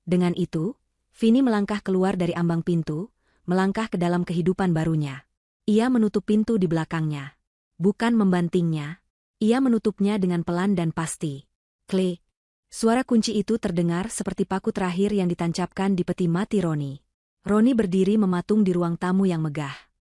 Dengan itu, Vini melangkah keluar dari ambang pintu, melangkah ke dalam kehidupan barunya. Ia menutup pintu di belakangnya. Bukan membantingnya. Ia menutupnya dengan pelan dan pasti. Klik. Suara kunci itu terdengar seperti paku terakhir yang ditancapkan di peti mati Roni. Roni berdiri mematung di ruang tamu yang megah.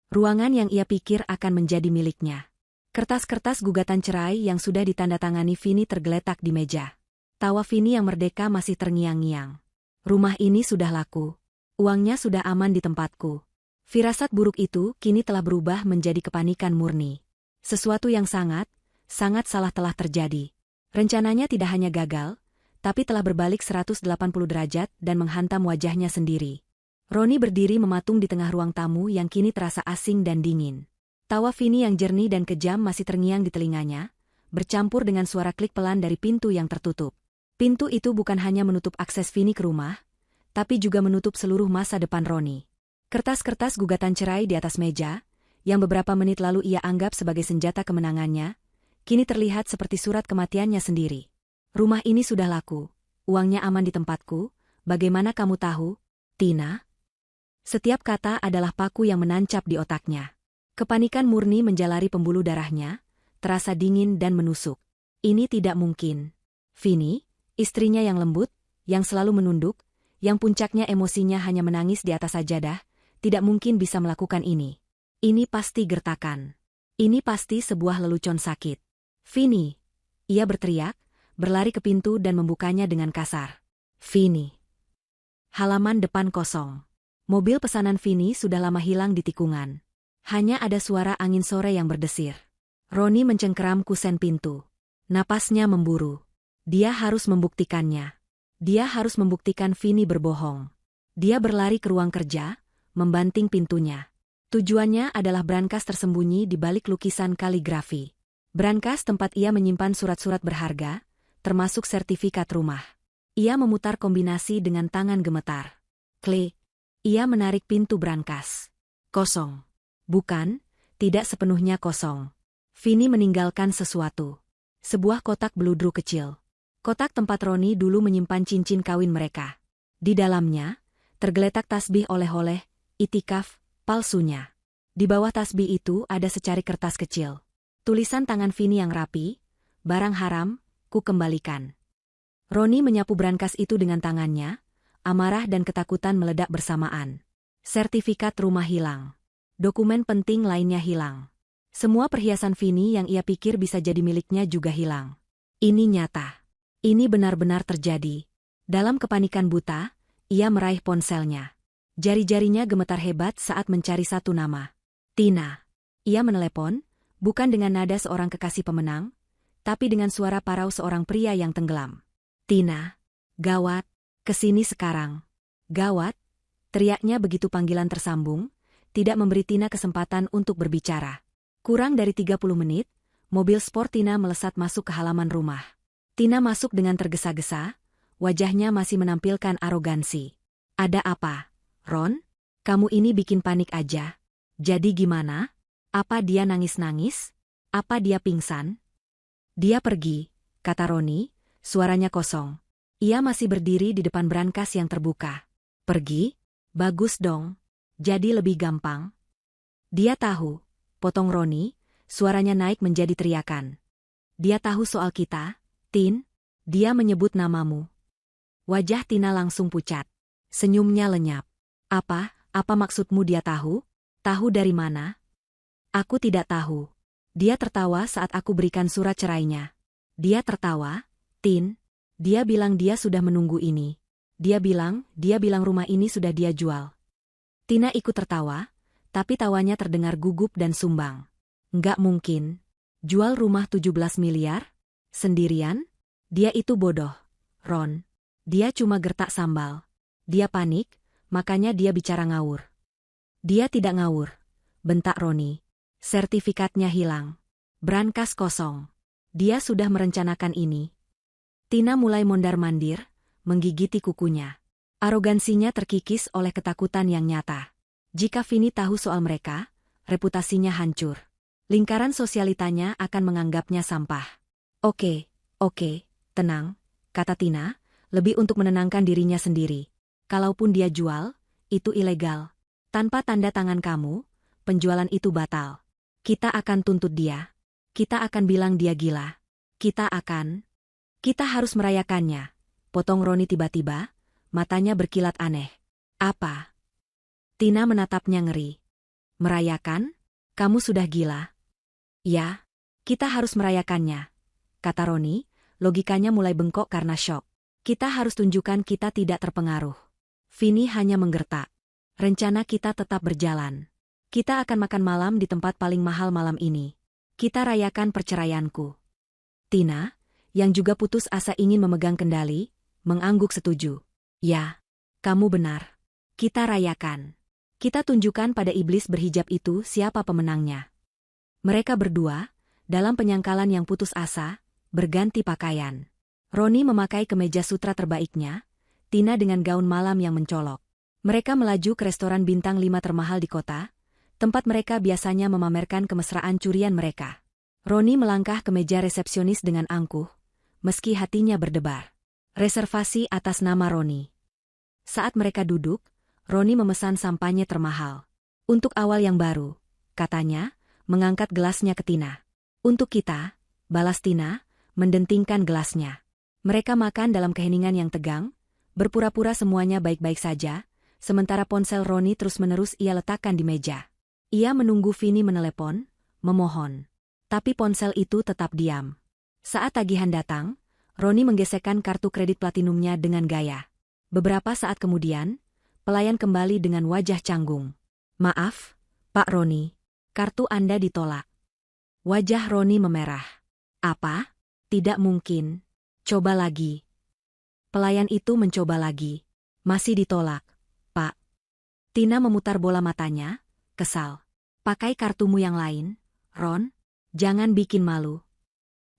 Ruangan yang ia pikir akan menjadi miliknya. Kertas-kertas gugatan cerai yang sudah ditandatangani Vini tergeletak di meja. Tawa Vini yang merdeka masih terngiang-ngiang. Rumah ini sudah laku. Uangnya sudah aman di tempatku. Firasat buruk itu kini telah berubah menjadi kepanikan murni. Sesuatu yang sangat salah telah terjadi. Rencananya tidak hanya gagal, tapi telah berbalik 180 derajat dan menghantam wajahnya sendiri. Roni berdiri mematung di tengah ruang tamu yang kini terasa asing dan dingin. Tawa Vini yang jernih dan kejam masih terngiang di telinganya, bercampur dengan suara klik pelan dari pintu yang tertutup. Pintu itu bukan hanya menutup akses Vini ke rumah, tapi juga menutup seluruh masa depan Roni. Kertas-kertas gugatan cerai di atas meja, yang beberapa menit lalu ia anggap sebagai senjata kemenangannya, kini terlihat seperti surat kematiannya sendiri. Rumah ini sudah laku, uangnya aman di tempatku, bagaimana kamu tahu, Tina? Setiap kata adalah paku yang menancap di otaknya. Kepanikan murni menjalari pembuluh darahnya, terasa dingin dan menusuk. Ini tidak mungkin. Vini, istrinya yang lembut, yang selalu menunduk, yang puncaknya emosinya hanya menangis di atas sajadah, tidak mungkin bisa melakukan ini. Ini pasti gertakan. Ini pasti sebuah lelucon sakit. Vini! Ia berteriak, berlari ke pintu dan membukanya dengan kasar. Vini! Halaman depan kosong. Mobil pesanan Vini sudah lama hilang di tikungan. Hanya ada suara angin sore yang berdesir. Roni mencengkeram kusen pintu. Napasnya memburu. Dia harus membuktikannya. Dia harus membuktikan Vini berbohong. Dia berlari ke ruang kerja, membanting pintunya. Tujuannya adalah brankas tersembunyi di balik lukisan kaligrafi. Brankas tempat ia menyimpan surat-surat berharga, termasuk sertifikat rumah. Ia memutar kombinasi dengan tangan gemetar. Klik. Ia menarik pintu brankas. Kosong. Bukan, tidak sepenuhnya kosong. Vini meninggalkan sesuatu. Sebuah kotak beludru kecil. Kotak tempat Roni dulu menyimpan cincin kawin mereka. Di dalamnya, tergeletak tasbih oleh-oleh, itikaf, palsunya. Di bawah tasbih itu ada secari kertas kecil. Tulisan tangan Vini yang rapi, barang haram, ku kembalikan. Roni menyapu brankas itu dengan tangannya, amarah dan ketakutan meledak bersamaan. Sertifikat rumah hilang. Dokumen penting lainnya hilang. Semua perhiasan Vini yang ia pikir bisa jadi miliknya juga hilang. Ini nyata. Ini benar-benar terjadi. Dalam kepanikan buta, ia meraih ponselnya. Jari-jarinya gemetar hebat saat mencari satu nama. Tina. Ia menelepon, bukan dengan nada seorang kekasih pemenang, tapi dengan suara parau seorang pria yang tenggelam. Tina. Gawat. Kesini sekarang. Gawat. Teriaknya begitu panggilan tersambung, tidak memberi Tina kesempatan untuk berbicara. Kurang dari 30 menit, mobil sport Tina melesat masuk ke halaman rumah. Tina masuk dengan tergesa-gesa, wajahnya masih menampilkan arogansi. Ada apa, Ron? Kamu ini bikin panik aja. Jadi gimana? Apa dia nangis-nangis? Apa dia pingsan? Dia pergi, kata Roni, suaranya kosong. Ia masih berdiri di depan brankas yang terbuka. Pergi? Bagus dong. Jadi lebih gampang. Dia tahu, potong Roni, suaranya naik menjadi teriakan. Dia tahu soal kita, Tin. Dia menyebut namamu. Wajah Tina langsung pucat. Senyumnya lenyap. Apa maksudmu dia tahu? Tahu dari mana? Aku tidak tahu. Dia tertawa saat aku berikan surat cerainya. Dia tertawa, Tin. Dia bilang dia sudah menunggu ini. Dia bilang rumah ini sudah dia jual. Tina ikut tertawa, tapi tawanya terdengar gugup dan sumbang. Nggak mungkin. Jual rumah 17 miliar? Sendirian? Dia itu bodoh, Ron. Dia cuma gertak sambal. Dia panik, makanya dia bicara ngawur. Dia tidak ngawur, bentak Roni. Sertifikatnya hilang. Brankas kosong. Dia sudah merencanakan ini. Tina mulai mondar-mandir, menggigiti kukunya. Arogansinya terkikis oleh ketakutan yang nyata. Jika Vini tahu soal mereka, reputasinya hancur. Lingkaran sosialitanya akan menganggapnya sampah. Oke, tenang, kata Tina, lebih untuk menenangkan dirinya sendiri. Kalaupun dia jual, itu ilegal. Tanpa tanda tangan kamu, penjualan itu batal. Kita akan tuntut dia. Kita akan bilang dia gila. Kita harus merayakannya. Potong Roni tiba-tiba, matanya berkilat aneh. Apa? Tina menatapnya ngeri. Merayakan? Kamu sudah gila? Ya, kita harus merayakannya, kata Roni, logikanya mulai bengkok karena syok. Kita harus tunjukkan kita tidak terpengaruh. Vini hanya menggertak. Rencana kita tetap berjalan. Kita akan makan malam di tempat paling mahal malam ini. Kita rayakan perceraianku. Tina, yang juga putus asa ingin memegang kendali, mengangguk setuju. Ya, kamu benar. Kita rayakan. Kita tunjukkan pada iblis berhijab itu siapa pemenangnya. Mereka berdua, Dalam penyangkalan yang putus asa, berganti pakaian. Roni memakai kemeja sutra terbaiknya, Tina dengan gaun malam yang mencolok. Mereka melaju ke restoran bintang 5 termahal di kota, tempat mereka biasanya memamerkan kemesraan curian mereka. Roni melangkah ke meja resepsionis dengan angkuh, meski hatinya berdebar. Reservasi atas nama Roni. Saat mereka duduk, Roni memesan sampanye termahal. Untuk awal yang baru, katanya, mengangkat gelasnya ke Tina. Untuk kita, balas Tina, mendentingkan gelasnya. Mereka makan dalam keheningan yang tegang, berpura-pura semuanya baik-baik saja, sementara ponsel Roni terus-menerus ia letakkan di meja. Ia menunggu Vini menelepon, memohon. Tapi ponsel itu tetap diam. Saat tagihan datang, Roni menggesekkan kartu kredit platinumnya dengan gaya. Beberapa saat kemudian, pelayan kembali dengan wajah canggung. Maaf, Pak Roni, kartu Anda ditolak. Wajah Roni memerah. Apa? Tidak mungkin. Coba lagi. Pelayan itu mencoba lagi. Masih ditolak, Pak. Tina memutar bola matanya, kesal. Pakai kartumu yang lain, Ron. Jangan bikin malu.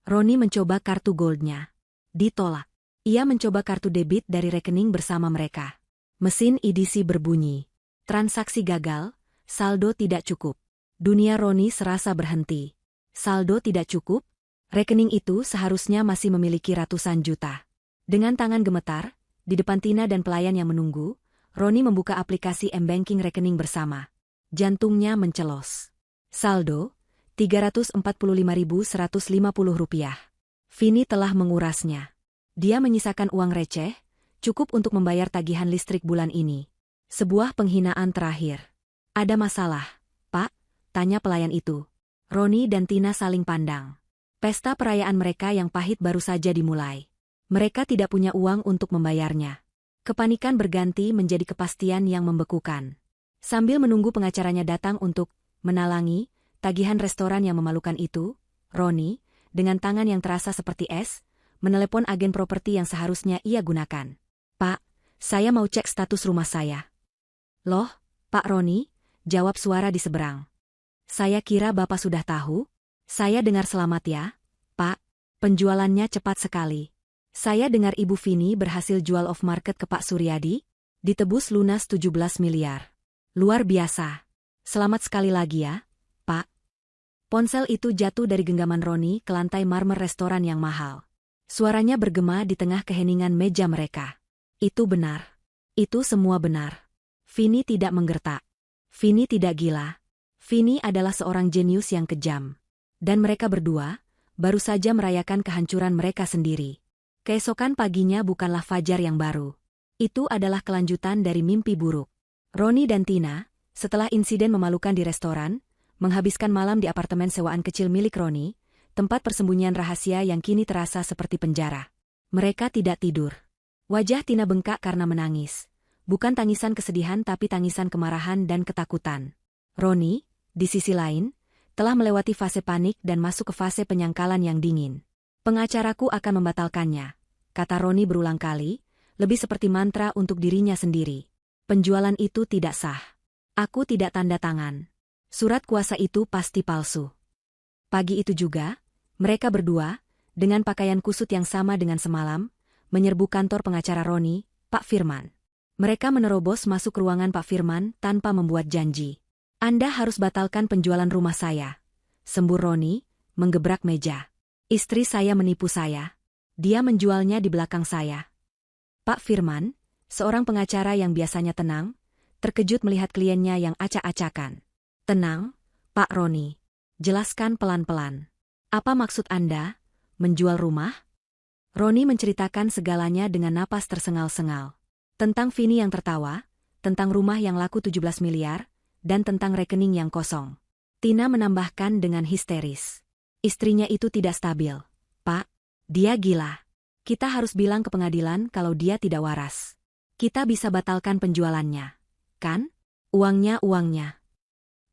Roni mencoba kartu goldnya. Ditolak. Ia mencoba kartu debit dari rekening bersama mereka. Mesin EDC berbunyi. Transaksi gagal, saldo tidak cukup. Dunia Roni serasa berhenti. Saldo tidak cukup? Rekening itu seharusnya masih memiliki ratusan juta. Dengan tangan gemetar, di depan Tina dan pelayan yang menunggu, Roni membuka aplikasi M-Banking rekening bersama. Jantungnya mencelos. Saldo, Rp345.150. Vini telah mengurasnya. Dia menyisakan uang receh, cukup untuk membayar tagihan listrik bulan ini. Sebuah penghinaan terakhir. Ada masalah, Pak? Tanya pelayan itu. Roni dan Tina saling pandang. Pesta perayaan mereka yang pahit baru saja dimulai. Mereka tidak punya uang untuk membayarnya. Kepanikan berganti menjadi kepastian yang membekukan. Sambil menunggu pengacaranya datang untuk menalangi tagihan restoran yang memalukan itu, Roni, dengan tangan yang terasa seperti es, menelepon agen properti yang seharusnya ia gunakan. Pak, saya mau cek status rumah saya. Loh, Pak Roni, jawab suara di seberang. Saya kira Bapak sudah tahu. Saya dengar selamat ya, Pak. Penjualannya cepat sekali. Saya dengar Ibu Vini berhasil jual off market ke Pak Suryadi, ditebus lunas 17 miliar. Luar biasa. Selamat sekali lagi ya, Pak. Ponsel itu jatuh dari genggaman Roni ke lantai marmer restoran yang mahal. Suaranya bergema di tengah keheningan meja mereka. Itu benar. Itu semua benar. Vini tidak menggertak. Vini tidak gila. Vini adalah seorang jenius yang kejam. Dan mereka berdua, baru saja merayakan kehancuran mereka sendiri. Keesokan paginya bukanlah fajar yang baru. Itu adalah kelanjutan dari mimpi buruk. Roni dan Tina, setelah insiden memalukan di restoran, menghabiskan malam di apartemen sewaan kecil milik Roni, tempat persembunyian rahasia yang kini terasa seperti penjara. Mereka tidak tidur. Wajah Tina bengkak karena menangis. Bukan tangisan kesedihan tapi tangisan kemarahan dan ketakutan. Roni, di sisi lain, telah melewati fase panik dan masuk ke fase penyangkalan yang dingin. Pengacaraku akan membatalkannya, kata Roni berulang kali, lebih seperti mantra untuk dirinya sendiri. Penjualan itu tidak sah. Aku tidak tanda tangan. Surat kuasa itu pasti palsu. Pagi itu juga, mereka berdua, dengan pakaian kusut yang sama dengan semalam, menyerbu kantor pengacara Roni, Pak Firman. Mereka menerobos masuk ruangan Pak Firman tanpa membuat janji. Anda harus batalkan penjualan rumah saya, sembur Roni, menggebrak meja. Istri saya menipu saya. Dia menjualnya di belakang saya. Pak Firman, seorang pengacara yang biasanya tenang, terkejut melihat kliennya yang acak-acakan. Tenang, Pak Roni. Jelaskan pelan-pelan. Apa maksud Anda, menjual rumah? Roni menceritakan segalanya dengan napas tersengal-sengal. Tentang Vini yang tertawa, tentang rumah yang laku 17 miliar, dan tentang rekening yang kosong. Tina menambahkan dengan histeris. Istrinya itu tidak stabil. Pak, dia gila. Kita harus bilang ke pengadilan kalau dia tidak waras. Kita bisa batalkan penjualannya. Kan? Uangnya.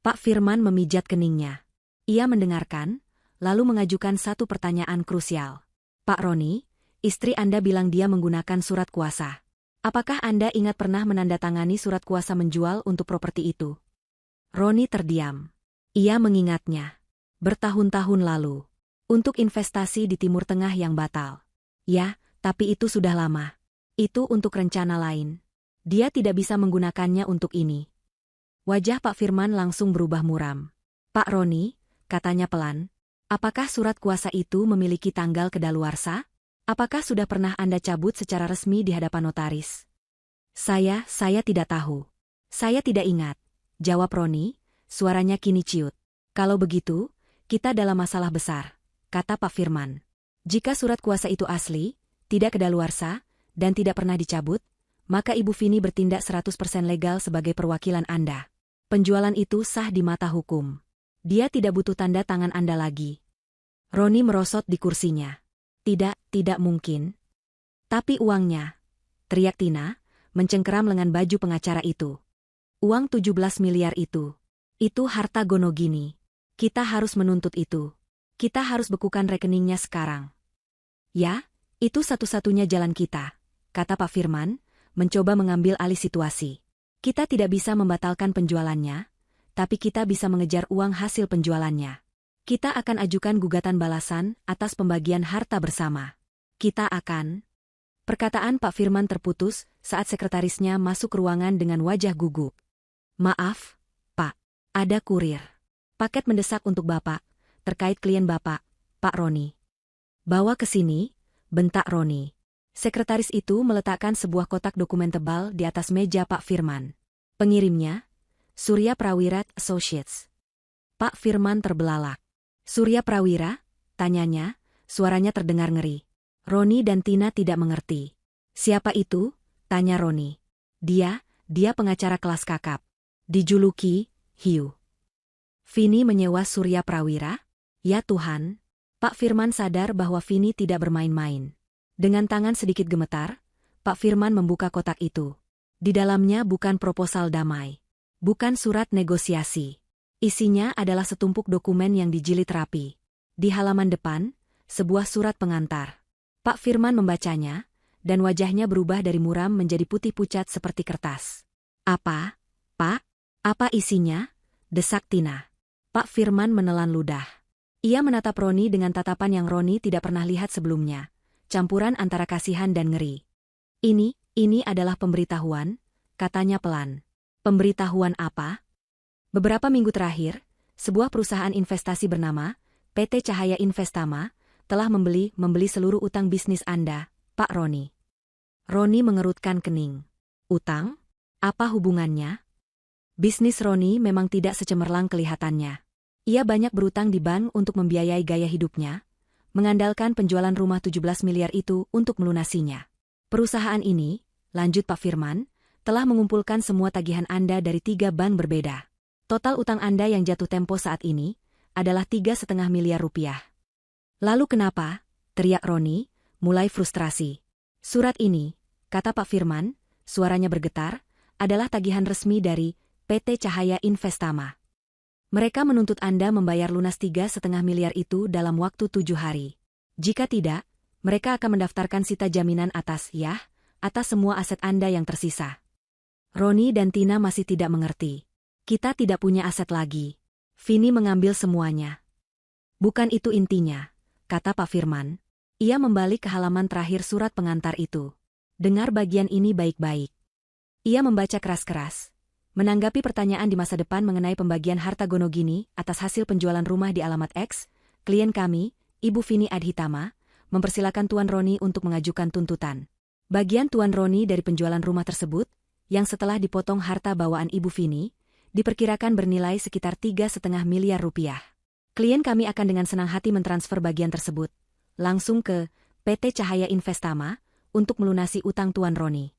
Pak Firman memijat keningnya. Ia mendengarkan, lalu mengajukan satu pertanyaan krusial. Pak Roni, istri Anda bilang dia menggunakan surat kuasa. Apakah Anda ingat pernah menandatangani surat kuasa menjual untuk properti itu? Roni terdiam. Ia mengingatnya. Bertahun-tahun lalu. Untuk investasi di Timur Tengah yang batal. Ya, tapi itu sudah lama. Itu untuk rencana lain. Dia tidak bisa menggunakannya untuk ini. Wajah Pak Firman langsung berubah muram. Pak Roni, katanya pelan, apakah surat kuasa itu memiliki tanggal kedaluarsa? Apakah sudah pernah Anda cabut secara resmi di hadapan notaris? Saya tidak tahu. Saya tidak ingat, jawab Roni, suaranya kini ciut. Kalau begitu, kita dalam masalah besar, kata Pak Firman. Jika surat kuasa itu asli, tidak kedaluarsa, dan tidak pernah dicabut, maka Ibu Vini bertindak 100% legal sebagai perwakilan Anda. Penjualan itu sah di mata hukum. Dia tidak butuh tanda tangan Anda lagi. Roni merosot di kursinya. Tidak mungkin. Tapi uangnya, teriak Tina, mencengkeram lengan baju pengacara itu. Uang 17 miliar itu harta Gonogini. Kita harus menuntut itu. Kita harus bekukan rekeningnya sekarang. Ya, itu satu-satunya jalan kita, kata Pak Firman, mencoba mengambil alih situasi. Kita tidak bisa membatalkan penjualannya, tapi kita bisa mengejar uang hasil penjualannya. Kita akan ajukan gugatan balasan atas pembagian harta bersama. Kita akan... Perkataan Pak Firman terputus saat sekretarisnya masuk ke ruangan dengan wajah gugup. Maaf, Pak. Ada kurir. Paket mendesak untuk Bapak, terkait klien Bapak, Pak Roni. Bawa ke sini, bentak Roni. Sekretaris itu meletakkan sebuah kotak dokumen tebal di atas meja Pak Firman. Pengirimnya, Surya Prawira Associates. Pak Firman terbelalak. Surya Prawira? Tanyanya, suaranya terdengar ngeri. Roni dan Tina tidak mengerti. Siapa itu? Tanya Roni. Dia pengacara kelas kakap. Dijuluki, Hiu. Vini menyewa Surya Prawira? Ya Tuhan. Pak Firman sadar bahwa Vini tidak bermain-main. Dengan tangan sedikit gemetar, Pak Firman membuka kotak itu. Di dalamnya bukan proposal damai. Bukan surat negosiasi. Isinya adalah setumpuk dokumen yang dijilid rapi. Di halaman depan, sebuah surat pengantar. Pak Firman membacanya, dan wajahnya berubah dari muram menjadi putih pucat seperti kertas. Apa, Pak? Apa isinya? Desak Tina. Pak Firman menelan ludah. Ia menatap Roni dengan tatapan yang Roni tidak pernah lihat sebelumnya. Campuran antara kasihan dan ngeri. Ini adalah pemberitahuan, katanya pelan. Pemberitahuan apa? Beberapa minggu terakhir, sebuah perusahaan investasi bernama PT Cahaya Investama telah membeli seluruh utang bisnis Anda, Pak Roni. Roni mengerutkan kening. Utang? Apa hubungannya? Bisnis Roni memang tidak secemerlang kelihatannya. Ia banyak berutang di bank untuk membiayai gaya hidupnya, mengandalkan penjualan rumah 17 miliar itu untuk melunasinya. Perusahaan ini, lanjut Pak Firman, telah mengumpulkan semua tagihan Anda dari 3 bank berbeda. Total utang Anda yang jatuh tempo saat ini adalah 3,5 miliar rupiah. Lalu kenapa? Teriak Roni, mulai frustrasi. Surat ini, kata Pak Firman, suaranya bergetar, adalah tagihan resmi dari PT Cahaya Investama. Mereka menuntut Anda membayar lunas 3,5 miliar itu dalam waktu 7 hari. Jika tidak, mereka akan mendaftarkan sita jaminan atas semua aset Anda yang tersisa. Roni dan Tina masih tidak mengerti. Kita tidak punya aset lagi. Vini mengambil semuanya. Bukan itu intinya, kata Pak Firman. Ia membalik ke halaman terakhir surat pengantar itu. Dengar bagian ini baik-baik. Ia membaca keras-keras. Menanggapi pertanyaan di masa depan mengenai pembagian harta Gonogini atas hasil penjualan rumah di alamat X, klien kami, Ibu Vini Adhitama, mempersilakan Tuan Roni untuk mengajukan tuntutan. Bagian Tuan Roni dari penjualan rumah tersebut, yang setelah dipotong harta bawaan Ibu Vini, diperkirakan bernilai sekitar 3,5 miliar rupiah. Klien kami akan dengan senang hati mentransfer bagian tersebut, langsung ke PT Cahaya Investama, untuk melunasi utang Tuan Roni.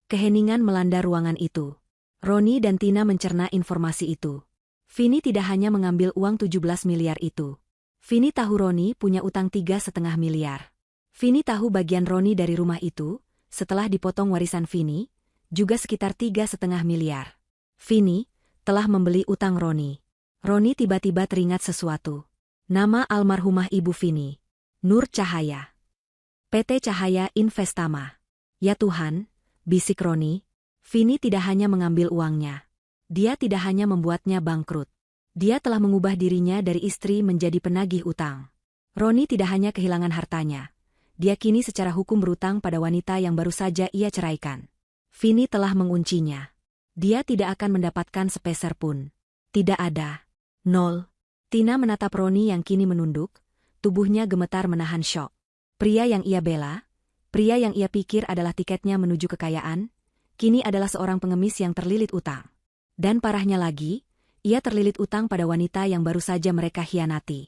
Keheningan melanda ruangan itu. Roni dan Tina mencerna informasi itu. Vini tidak hanya mengambil uang 17 miliar itu. Vini tahu Roni punya utang 3,5 miliar. Vini tahu bagian Roni dari rumah itu, setelah dipotong warisan Vini, juga sekitar 3,5 miliar. Vini telah membeli utang Roni. Roni tiba-tiba teringat sesuatu. Nama almarhumah Ibu Vini. Nur Cahaya. PT Cahaya Investama. Ya Tuhan, bisik Roni. Vini tidak hanya mengambil uangnya. Dia tidak hanya membuatnya bangkrut. Dia telah mengubah dirinya dari istri menjadi penagih utang. Roni tidak hanya kehilangan hartanya. Dia kini secara hukum berutang pada wanita yang baru saja ia ceraikan. Vini telah menguncinya. Dia tidak akan mendapatkan sepeser pun. Tidak ada. Nol. Tina menatap Roni yang kini menunduk, tubuhnya gemetar menahan syok. Pria yang ia bela, pria yang ia pikir adalah tiketnya menuju kekayaan, kini adalah seorang pengemis yang terlilit utang. Dan parahnya lagi, ia terlilit utang pada wanita yang baru saja mereka hianati.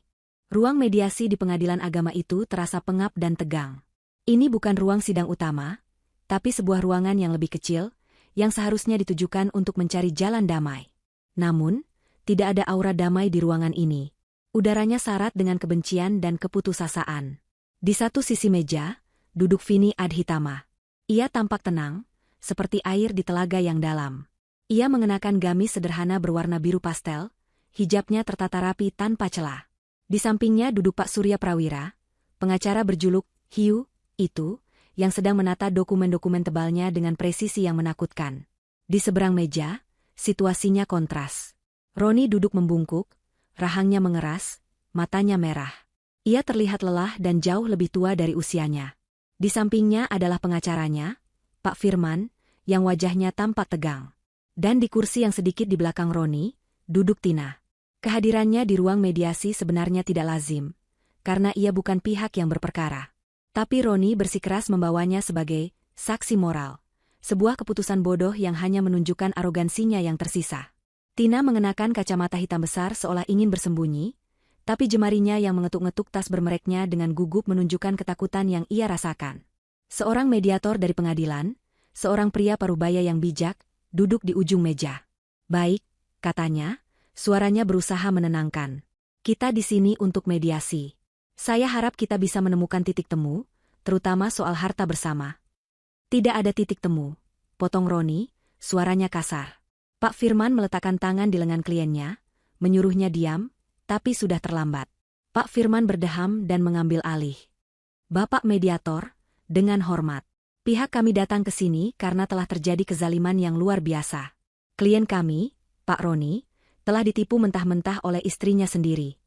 Ruang mediasi di pengadilan agama itu terasa pengap dan tegang. Ini bukan ruang sidang utama, tapi sebuah ruangan yang lebih kecil, yang seharusnya ditujukan untuk mencari jalan damai. Namun, tidak ada aura damai di ruangan ini. Udaranya syarat dengan kebencian dan keputusasaan. Di satu sisi meja, duduk Vini Adhitama. Ia tampak tenang, seperti air di telaga yang dalam. Ia mengenakan gamis sederhana berwarna biru pastel, hijabnya tertata rapi tanpa celah. Di sampingnya duduk Pak Surya Prawira, pengacara berjuluk Hiu, itu, yang sedang menata dokumen-dokumen tebalnya dengan presisi yang menakutkan. Di seberang meja, situasinya kontras. Roni duduk membungkuk, rahangnya mengeras, matanya merah. Ia terlihat lelah dan jauh lebih tua dari usianya. Di sampingnya adalah pengacaranya, Pak Firman, yang wajahnya tampak tegang. Dan di kursi yang sedikit di belakang Roni, duduk Tina. Kehadirannya di ruang mediasi sebenarnya tidak lazim, karena ia bukan pihak yang berperkara. Tapi Roni bersikeras membawanya sebagai saksi moral, sebuah keputusan bodoh yang hanya menunjukkan arogansinya yang tersisa. Tina mengenakan kacamata hitam besar seolah ingin bersembunyi, tapi jemarinya yang mengetuk-ngetuk tas bermereknya dengan gugup menunjukkan ketakutan yang ia rasakan. Seorang mediator dari pengadilan, seorang pria parubaya yang bijak, duduk di ujung meja. "Baik," katanya, suaranya berusaha menenangkan. "Kita di sini untuk mediasi. Saya harap kita bisa menemukan titik temu, terutama soal harta bersama." "Tidak ada titik temu," potong Roni, suaranya kasar. Pak Firman meletakkan tangan di lengan kliennya, menyuruhnya diam, tapi sudah terlambat. Pak Firman berdeham dan mengambil alih. "Bapak mediator, dengan hormat. Pihak kami datang ke sini karena telah terjadi kezaliman yang luar biasa. Klien kami, Pak Roni, telah ditipu mentah-mentah oleh istrinya sendiri."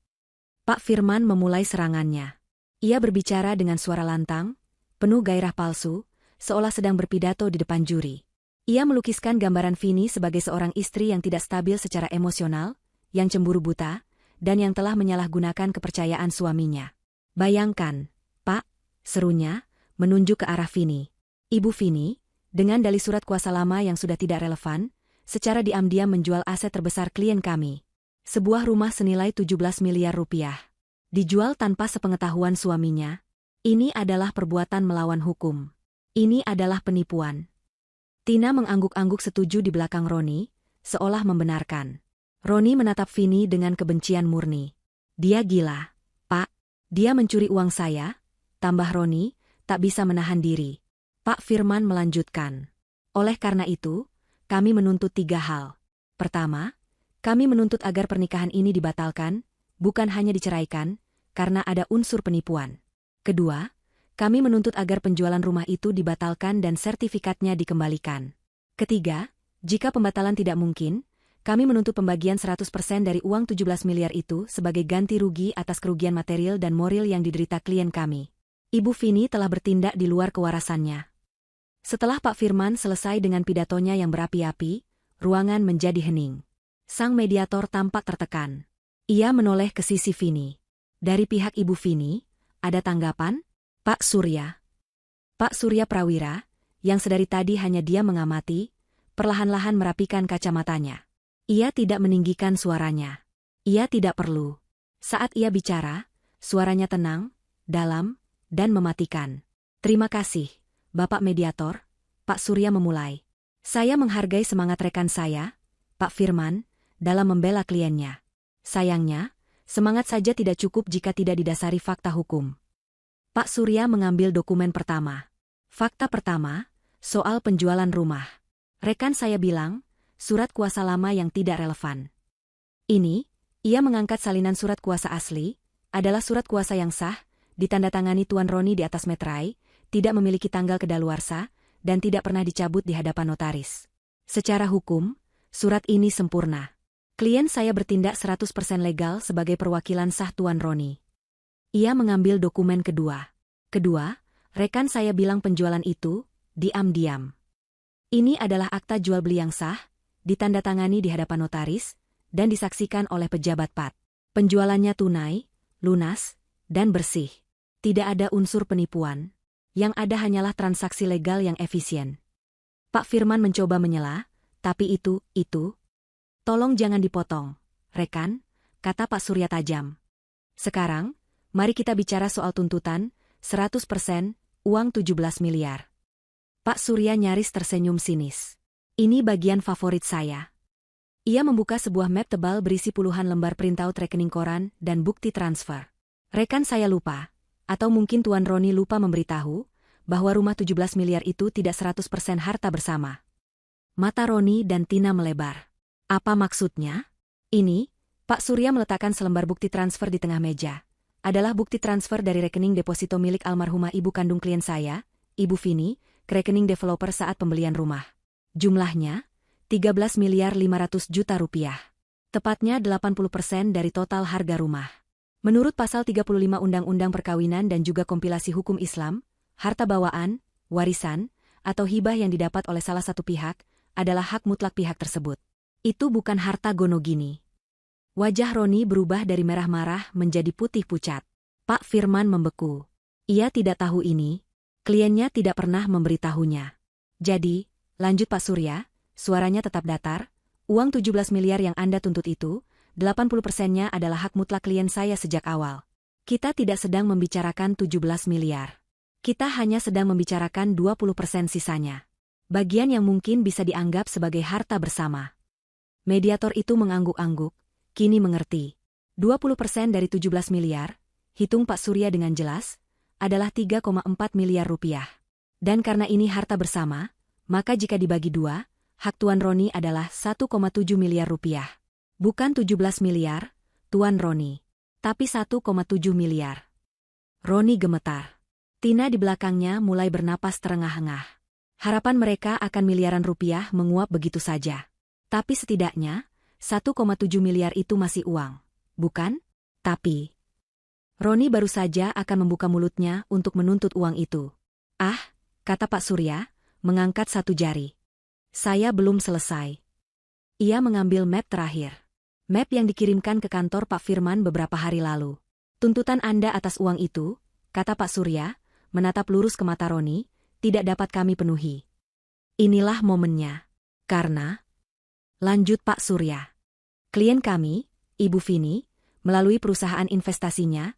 Pak Firman memulai serangannya. Ia berbicara dengan suara lantang, penuh gairah palsu, seolah sedang berpidato di depan juri. Ia melukiskan gambaran Vini sebagai seorang istri yang tidak stabil secara emosional, yang cemburu buta, dan yang telah menyalahgunakan kepercayaan suaminya. "Bayangkan, Pak," serunya, menunjuk ke arah Vini. "Ibu Vini, dengan dalih surat kuasa lama yang sudah tidak relevan, secara diam-diam menjual aset terbesar klien kami. Sebuah rumah senilai 17 miliar rupiah. Dijual tanpa sepengetahuan suaminya. Ini adalah perbuatan melawan hukum. Ini adalah penipuan." Tina mengangguk-angguk setuju di belakang Roni, seolah membenarkan. Roni menatap Vini dengan kebencian murni. "Dia gila, Pak. Dia mencuri uang saya," tambah Roni, tak bisa menahan diri. Pak Firman melanjutkan. "Oleh karena itu, kami menuntut 3 hal. Pertama, kami menuntut agar pernikahan ini dibatalkan, bukan hanya diceraikan, karena ada unsur penipuan. Kedua, kami menuntut agar penjualan rumah itu dibatalkan dan sertifikatnya dikembalikan. Ketiga, jika pembatalan tidak mungkin, kami menuntut pembagian 100% dari uang 17 miliar itu sebagai ganti rugi atas kerugian material dan moral yang diderita klien kami." Ibu Vini telah bertindak di luar kewarasannya. Setelah Pak Firman selesai dengan pidatonya yang berapi-api, ruangan menjadi hening. Sang mediator tampak tertekan. Ia menoleh ke sisi Vini. "Dari pihak Ibu Vini, ada tanggapan?" "Pak Surya." Pak Surya Prawira, yang sedari tadi hanya dia mengamati, perlahan-lahan merapikan kacamatanya. Ia tidak meninggikan suaranya. Ia tidak perlu. Saat ia bicara, suaranya tenang, dalam, dan mematikan. "Terima kasih, Bapak Mediator," Pak Surya memulai. "Saya menghargai semangat rekan saya, Pak Firman, dalam membela kliennya. Sayangnya, semangat saja tidak cukup jika tidak didasari fakta hukum." Pak Surya mengambil dokumen pertama. Fakta pertama, soal penjualan rumah. "Rekan saya bilang, surat kuasa lama yang tidak relevan. Ini," ia mengangkat salinan surat kuasa asli, "adalah surat kuasa yang sah, ditandatangani Tuan Roni di atas meterai, tidak memiliki tanggal kedaluarsa, dan tidak pernah dicabut di hadapan notaris. Secara hukum, surat ini sempurna. Klien saya bertindak 100% legal sebagai perwakilan sah Tuan Roni." Ia mengambil dokumen kedua. Kedua, rekan saya bilang penjualan itu, diam-diam. Ini adalah akta jual beli yang sah, ditandatangani di hadapan notaris, dan disaksikan oleh pejabat PAT. Penjualannya tunai, lunas, dan bersih. Tidak ada unsur penipuan. Yang ada hanyalah transaksi legal yang efisien. Pak Firman mencoba menyela, tapi itu. Tolong jangan dipotong, rekan, kata Pak Surya tajam. Sekarang, mari kita bicara soal tuntutan, 100%, uang 17 miliar. Pak Surya nyaris tersenyum sinis. Ini bagian favorit saya. Ia membuka sebuah map tebal berisi puluhan lembar printout rekening koran dan bukti transfer. Rekan saya lupa, atau mungkin Tuan Roni lupa memberitahu, bahwa rumah 17 miliar itu tidak 100% harta bersama. Mata Roni dan Tina melebar. Apa maksudnya? Ini, Pak Surya meletakkan selembar bukti transfer di tengah meja. Adalah bukti transfer dari rekening deposito milik almarhumah ibu kandung klien saya, Ibu Vini, ke rekening developer saat pembelian rumah. Jumlahnya, 13 miliar 500 juta rupiah. Tepatnya 80% dari total harga rumah. Menurut pasal 35 Undang-Undang Perkawinan dan juga kompilasi hukum Islam, harta bawaan, warisan, atau hibah yang didapat oleh salah satu pihak, adalah hak mutlak pihak tersebut. Itu bukan harta gonogini. Wajah Roni berubah dari merah marah menjadi putih pucat. Pak Firman membeku. Ia tidak tahu ini. Kliennya tidak pernah memberitahunya. Jadi, lanjut Pak Surya, suaranya tetap datar. Uang 17 miliar yang Anda tuntut itu, 80%-nya adalah hak mutlak klien saya sejak awal. Kita tidak sedang membicarakan 17 miliar. Kita hanya sedang membicarakan 20% sisanya. Bagian yang mungkin bisa dianggap sebagai harta bersama. Mediator itu mengangguk-angguk, kini mengerti. 20% dari 17 miliar, hitung Pak Surya dengan jelas, adalah 3,4 miliar rupiah. Dan karena ini harta bersama, maka jika dibagi dua, hak Tuan Roni adalah 1,7 miliar rupiah. Bukan 17 miliar, Tuan Roni. Tapi 1,7 miliar. Roni gemetar. Tina di belakangnya mulai bernapas terengah-engah. Harapan mereka akan miliaran rupiah menguap begitu saja. Tapi setidaknya, 1,7 miliar itu masih uang. Bukan? Tapi Roni baru saja akan membuka mulutnya untuk menuntut uang itu. Ah, kata Pak Surya, mengangkat satu jari. Saya belum selesai. Ia mengambil map terakhir. Map yang dikirimkan ke kantor Pak Firman beberapa hari lalu. Tuntutan Anda atas uang itu, kata Pak Surya, menatap lurus ke mata Roni, tidak dapat kami penuhi. Inilah momennya. Karena lanjut Pak Surya. Klien kami, Ibu Vini, melalui perusahaan investasinya,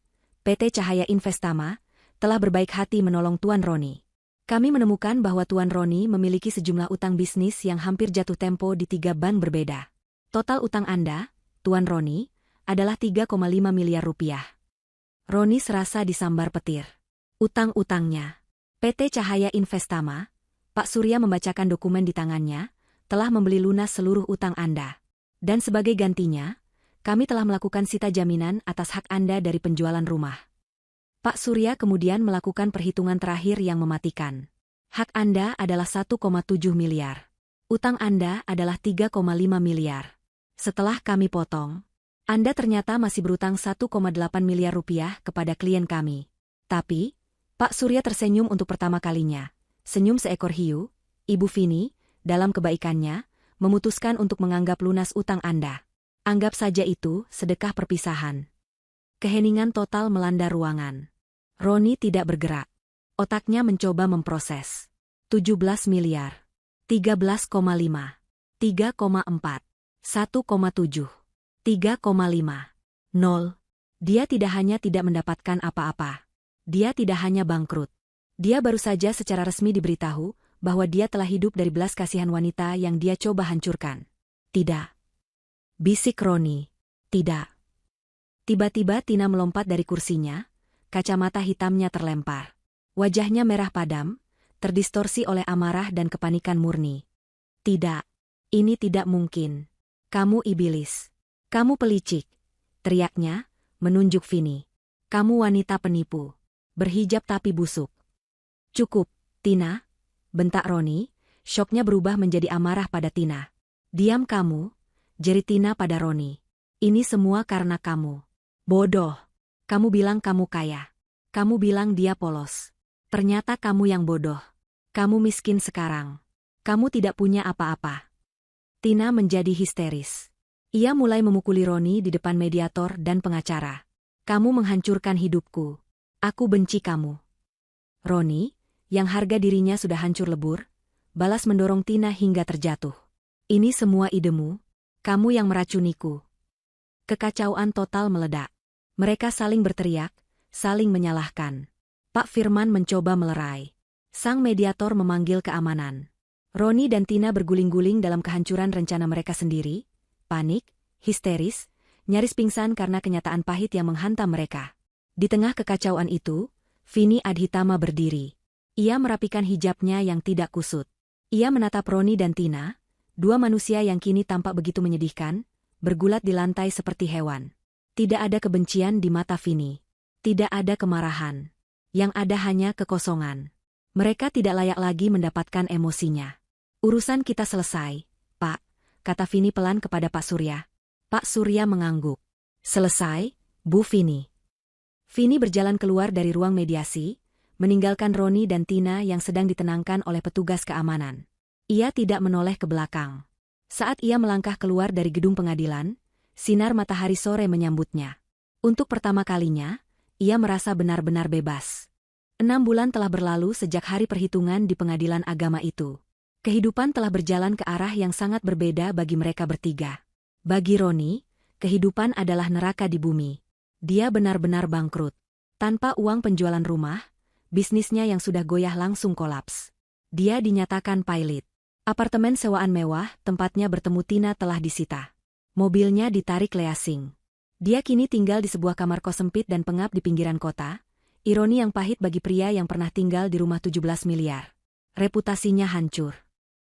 PT Cahaya Investama, telah berbaik hati menolong Tuan Roni. Kami menemukan bahwa Tuan Roni memiliki sejumlah utang bisnis yang hampir jatuh tempo di 3 bank berbeda. Total utang Anda, Tuan Roni, adalah 3,5 miliar rupiah. Roni serasa disambar petir. Utang-utangnya. PT Cahaya Investama, Pak Surya membacakan dokumen di tangannya, telah membeli lunas seluruh utang Anda. Dan sebagai gantinya, kami telah melakukan sita jaminan atas hak Anda dari penjualan rumah. Pak Surya kemudian melakukan perhitungan terakhir yang mematikan. Hak Anda adalah 1,7 miliar. Utang Anda adalah 3,5 miliar. Setelah kami potong, Anda ternyata masih berutang 1,8 miliar rupiah kepada klien kami. Tapi, Pak Surya tersenyum untuk pertama kalinya. Senyum seekor hiu, Ibu Vini, dalam kebaikannya, memutuskan untuk menganggap lunas utang Anda. Anggap saja itu sedekah perpisahan. Keheningan total melanda ruangan. Roni tidak bergerak. Otaknya mencoba memproses. 17 miliar. 13,5. 3,4. 1,7. 3,5. 0. Dia tidak hanya tidak mendapatkan apa-apa. Dia tidak hanya bangkrut. Dia baru saja secara resmi diberitahu bahwa dia telah hidup dari belas kasihan wanita yang dia coba hancurkan. Tidak. Bisik Roni. Tidak. Tiba-tiba Tina melompat dari kursinya, kacamata hitamnya terlempar. Wajahnya merah padam, terdistorsi oleh amarah dan kepanikan murni. Tidak. Ini tidak mungkin. Kamu iblis. Kamu pelicik. Teriaknya, menunjuk Vini. Kamu wanita penipu. Berhijab tapi busuk. Cukup, Tina. Bentak Roni, syoknya berubah menjadi amarah pada Tina. Diam kamu. Jerit Tina pada Roni. Ini semua karena kamu. Bodoh. Kamu bilang kamu kaya. Kamu bilang dia polos. Ternyata kamu yang bodoh. Kamu miskin sekarang. Kamu tidak punya apa-apa. Tina menjadi histeris. Ia mulai memukuli Roni di depan mediator dan pengacara. Kamu menghancurkan hidupku. Aku benci kamu. Roni, yang harga dirinya sudah hancur lebur, balas mendorong Tina hingga terjatuh. Ini semua idemu. Kamu yang meracuniku. Kekacauan total meledak. Mereka saling berteriak, saling menyalahkan. Pak Firman mencoba melerai. Sang mediator memanggil keamanan. Roni dan Tina berguling-guling dalam kehancuran rencana mereka sendiri, panik, histeris, nyaris pingsan karena kenyataan pahit yang menghantam mereka. Di tengah kekacauan itu, Vini Adhitama berdiri. Ia merapikan hijabnya yang tidak kusut. Ia menatap Roni dan Tina, dua manusia yang kini tampak begitu menyedihkan, bergulat di lantai seperti hewan. Tidak ada kebencian di mata Vini. Tidak ada kemarahan. Yang ada hanya kekosongan. Mereka tidak layak lagi mendapatkan emosinya. Urusan kita selesai, Pak, kata Vini pelan kepada Pak Surya. Pak Surya mengangguk. Selesai, Bu Vini. Vini berjalan keluar dari ruang mediasi, meninggalkan Roni dan Tina yang sedang ditenangkan oleh petugas keamanan. Ia tidak menoleh ke belakang. Saat ia melangkah keluar dari gedung pengadilan, sinar matahari sore menyambutnya. Untuk pertama kalinya, ia merasa benar-benar bebas. 6 bulan telah berlalu sejak hari perhitungan di pengadilan agama itu. Kehidupan telah berjalan ke arah yang sangat berbeda bagi mereka bertiga. Bagi Roni, kehidupan adalah neraka di bumi. Dia benar-benar bangkrut. Tanpa uang penjualan rumah, bisnisnya yang sudah goyah langsung kolaps. Dia dinyatakan pailit. Apartemen sewaan mewah, tempatnya bertemu Tina telah disita. Mobilnya ditarik leasing. Dia kini tinggal di sebuah kamar kos sempit dan pengap di pinggiran kota. Ironi yang pahit bagi pria yang pernah tinggal di rumah 17 miliar. Reputasinya hancur.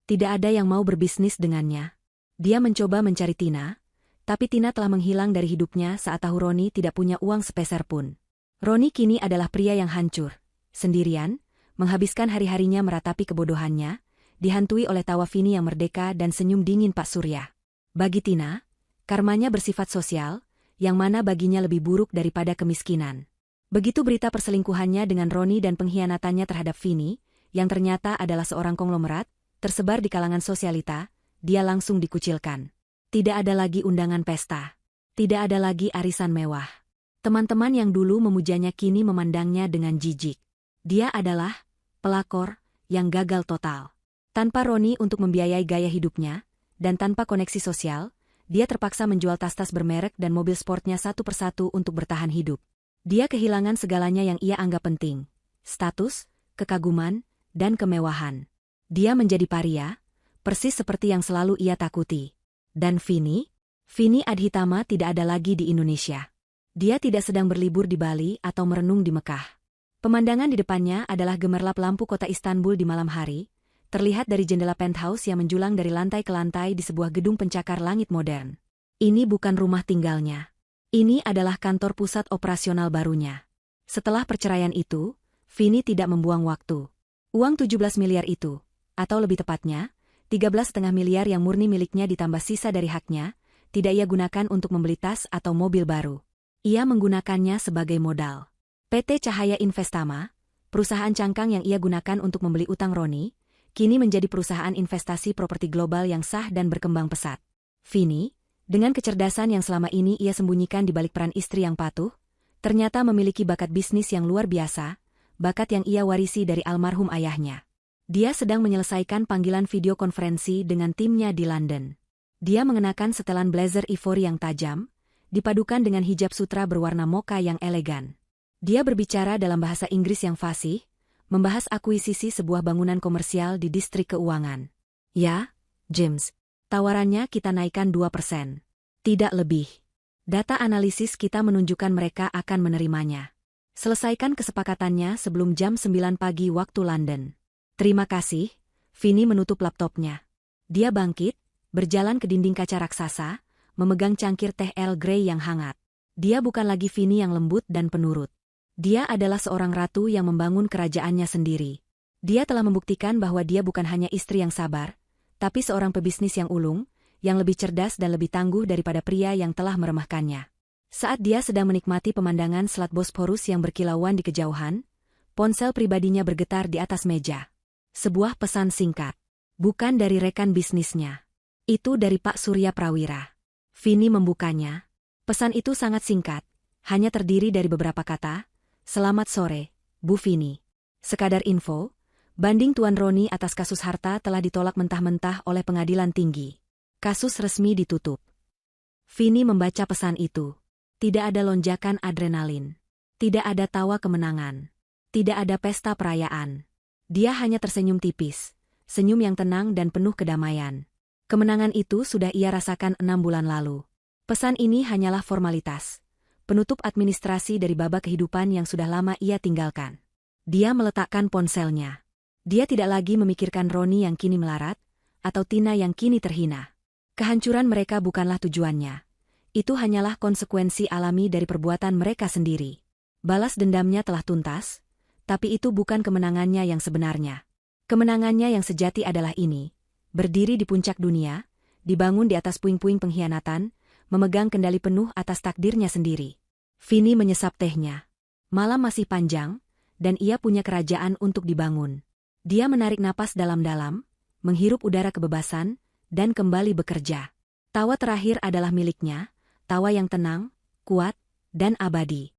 Tidak ada yang mau berbisnis dengannya. Dia mencoba mencari Tina, tapi Tina telah menghilang dari hidupnya saat tahu Roni tidak punya uang sepeser pun. Roni kini adalah pria yang hancur, sendirian, menghabiskan hari-harinya meratapi kebodohannya, dihantui oleh tawa Vini yang merdeka dan senyum dingin Pak Surya. Bagi Tina, karmanya bersifat sosial, yang mana baginya lebih buruk daripada kemiskinan. Begitu berita perselingkuhannya dengan Roni dan pengkhianatannya terhadap Vini, yang ternyata adalah seorang konglomerat, tersebar di kalangan sosialita, dia langsung dikucilkan. Tidak ada lagi undangan pesta. Tidak ada lagi arisan mewah. Teman-teman yang dulu memujanya kini memandangnya dengan jijik. Dia adalah pelakor yang gagal total. Tanpa Roni untuk membiayai gaya hidupnya, dan tanpa koneksi sosial, dia terpaksa menjual tas-tas bermerek dan mobil sportnya satu persatu untuk bertahan hidup. Dia kehilangan segalanya yang ia anggap penting. Status, kekaguman, dan kemewahan. Dia menjadi paria, persis seperti yang selalu ia takuti. Dan Vini Adhitama tidak ada lagi di Indonesia. Dia tidak sedang berlibur di Bali atau merenung di Mekah. Pemandangan di depannya adalah gemerlap lampu kota Istanbul di malam hari, terlihat dari jendela penthouse yang menjulang dari lantai ke lantai di sebuah gedung pencakar langit modern. Ini bukan rumah tinggalnya. Ini adalah kantor pusat operasional barunya. Setelah perceraian itu, Vini tidak membuang waktu. Uang 17 miliar itu, atau lebih tepatnya, 13,5 miliar yang murni miliknya ditambah sisa dari haknya, tidak ia gunakan untuk membeli tas atau mobil baru. Ia menggunakannya sebagai modal. PT Cahaya Investama, perusahaan cangkang yang ia gunakan untuk membeli utang Roni, kini menjadi perusahaan investasi properti global yang sah dan berkembang pesat. Vini, dengan kecerdasan yang selama ini ia sembunyikan di balik peran istri yang patuh, ternyata memiliki bakat bisnis yang luar biasa, bakat yang ia warisi dari almarhum ayahnya. Dia sedang menyelesaikan panggilan video konferensi dengan timnya di London. Dia mengenakan setelan blazer ivory yang tajam, dipadukan dengan hijab sutra berwarna mocha yang elegan. Dia berbicara dalam bahasa Inggris yang fasih, membahas akuisisi sebuah bangunan komersial di distrik keuangan. Ya, James. Tawarannya kita naikkan 2%. Tidak lebih. Data analisis kita menunjukkan mereka akan menerimanya. Selesaikan kesepakatannya sebelum jam 9 pagi waktu London. Terima kasih, Vini menutup laptopnya. Dia bangkit, berjalan ke dinding kaca raksasa, memegang cangkir teh Earl Grey yang hangat. Dia bukan lagi Vini yang lembut dan penurut. Dia adalah seorang ratu yang membangun kerajaannya sendiri. Dia telah membuktikan bahwa dia bukan hanya istri yang sabar, tapi seorang pebisnis yang ulung, yang lebih cerdas dan lebih tangguh daripada pria yang telah meremehkannya. Saat dia sedang menikmati pemandangan Selat Bosporus yang berkilauan di kejauhan, ponsel pribadinya bergetar di atas meja. Sebuah pesan singkat. Bukan dari rekan bisnisnya. Itu dari Pak Surya Prawira. Vini membukanya. Pesan itu sangat singkat, hanya terdiri dari beberapa kata. Selamat sore, Bu Vini. Sekadar info, banding Tuan Roni atas kasus harta telah ditolak mentah-mentah oleh pengadilan tinggi. Kasus resmi ditutup. Vini membaca pesan itu. Tidak ada lonjakan adrenalin. Tidak ada tawa kemenangan. Tidak ada pesta perayaan. Dia hanya tersenyum tipis, senyum yang tenang dan penuh kedamaian. Kemenangan itu sudah ia rasakan 6 bulan lalu. Pesan ini hanyalah formalitas, penutup administrasi dari babak kehidupan yang sudah lama ia tinggalkan. Dia meletakkan ponselnya. Dia tidak lagi memikirkan Roni yang kini melarat, atau Tina yang kini terhina. Kehancuran mereka bukanlah tujuannya. Itu hanyalah konsekuensi alami dari perbuatan mereka sendiri. Balas dendamnya telah tuntas, tapi itu bukan kemenangannya yang sebenarnya. Kemenangannya yang sejati adalah ini, berdiri di puncak dunia, dibangun di atas puing-puing pengkhianatan, memegang kendali penuh atas takdirnya sendiri. Vini menyesap tehnya. Malam masih panjang, dan ia punya kerajaan untuk dibangun. Dia menarik napas dalam-dalam, menghirup udara kebebasan, dan kembali bekerja. Tawa terakhir adalah miliknya, tawa yang tenang, kuat, dan abadi.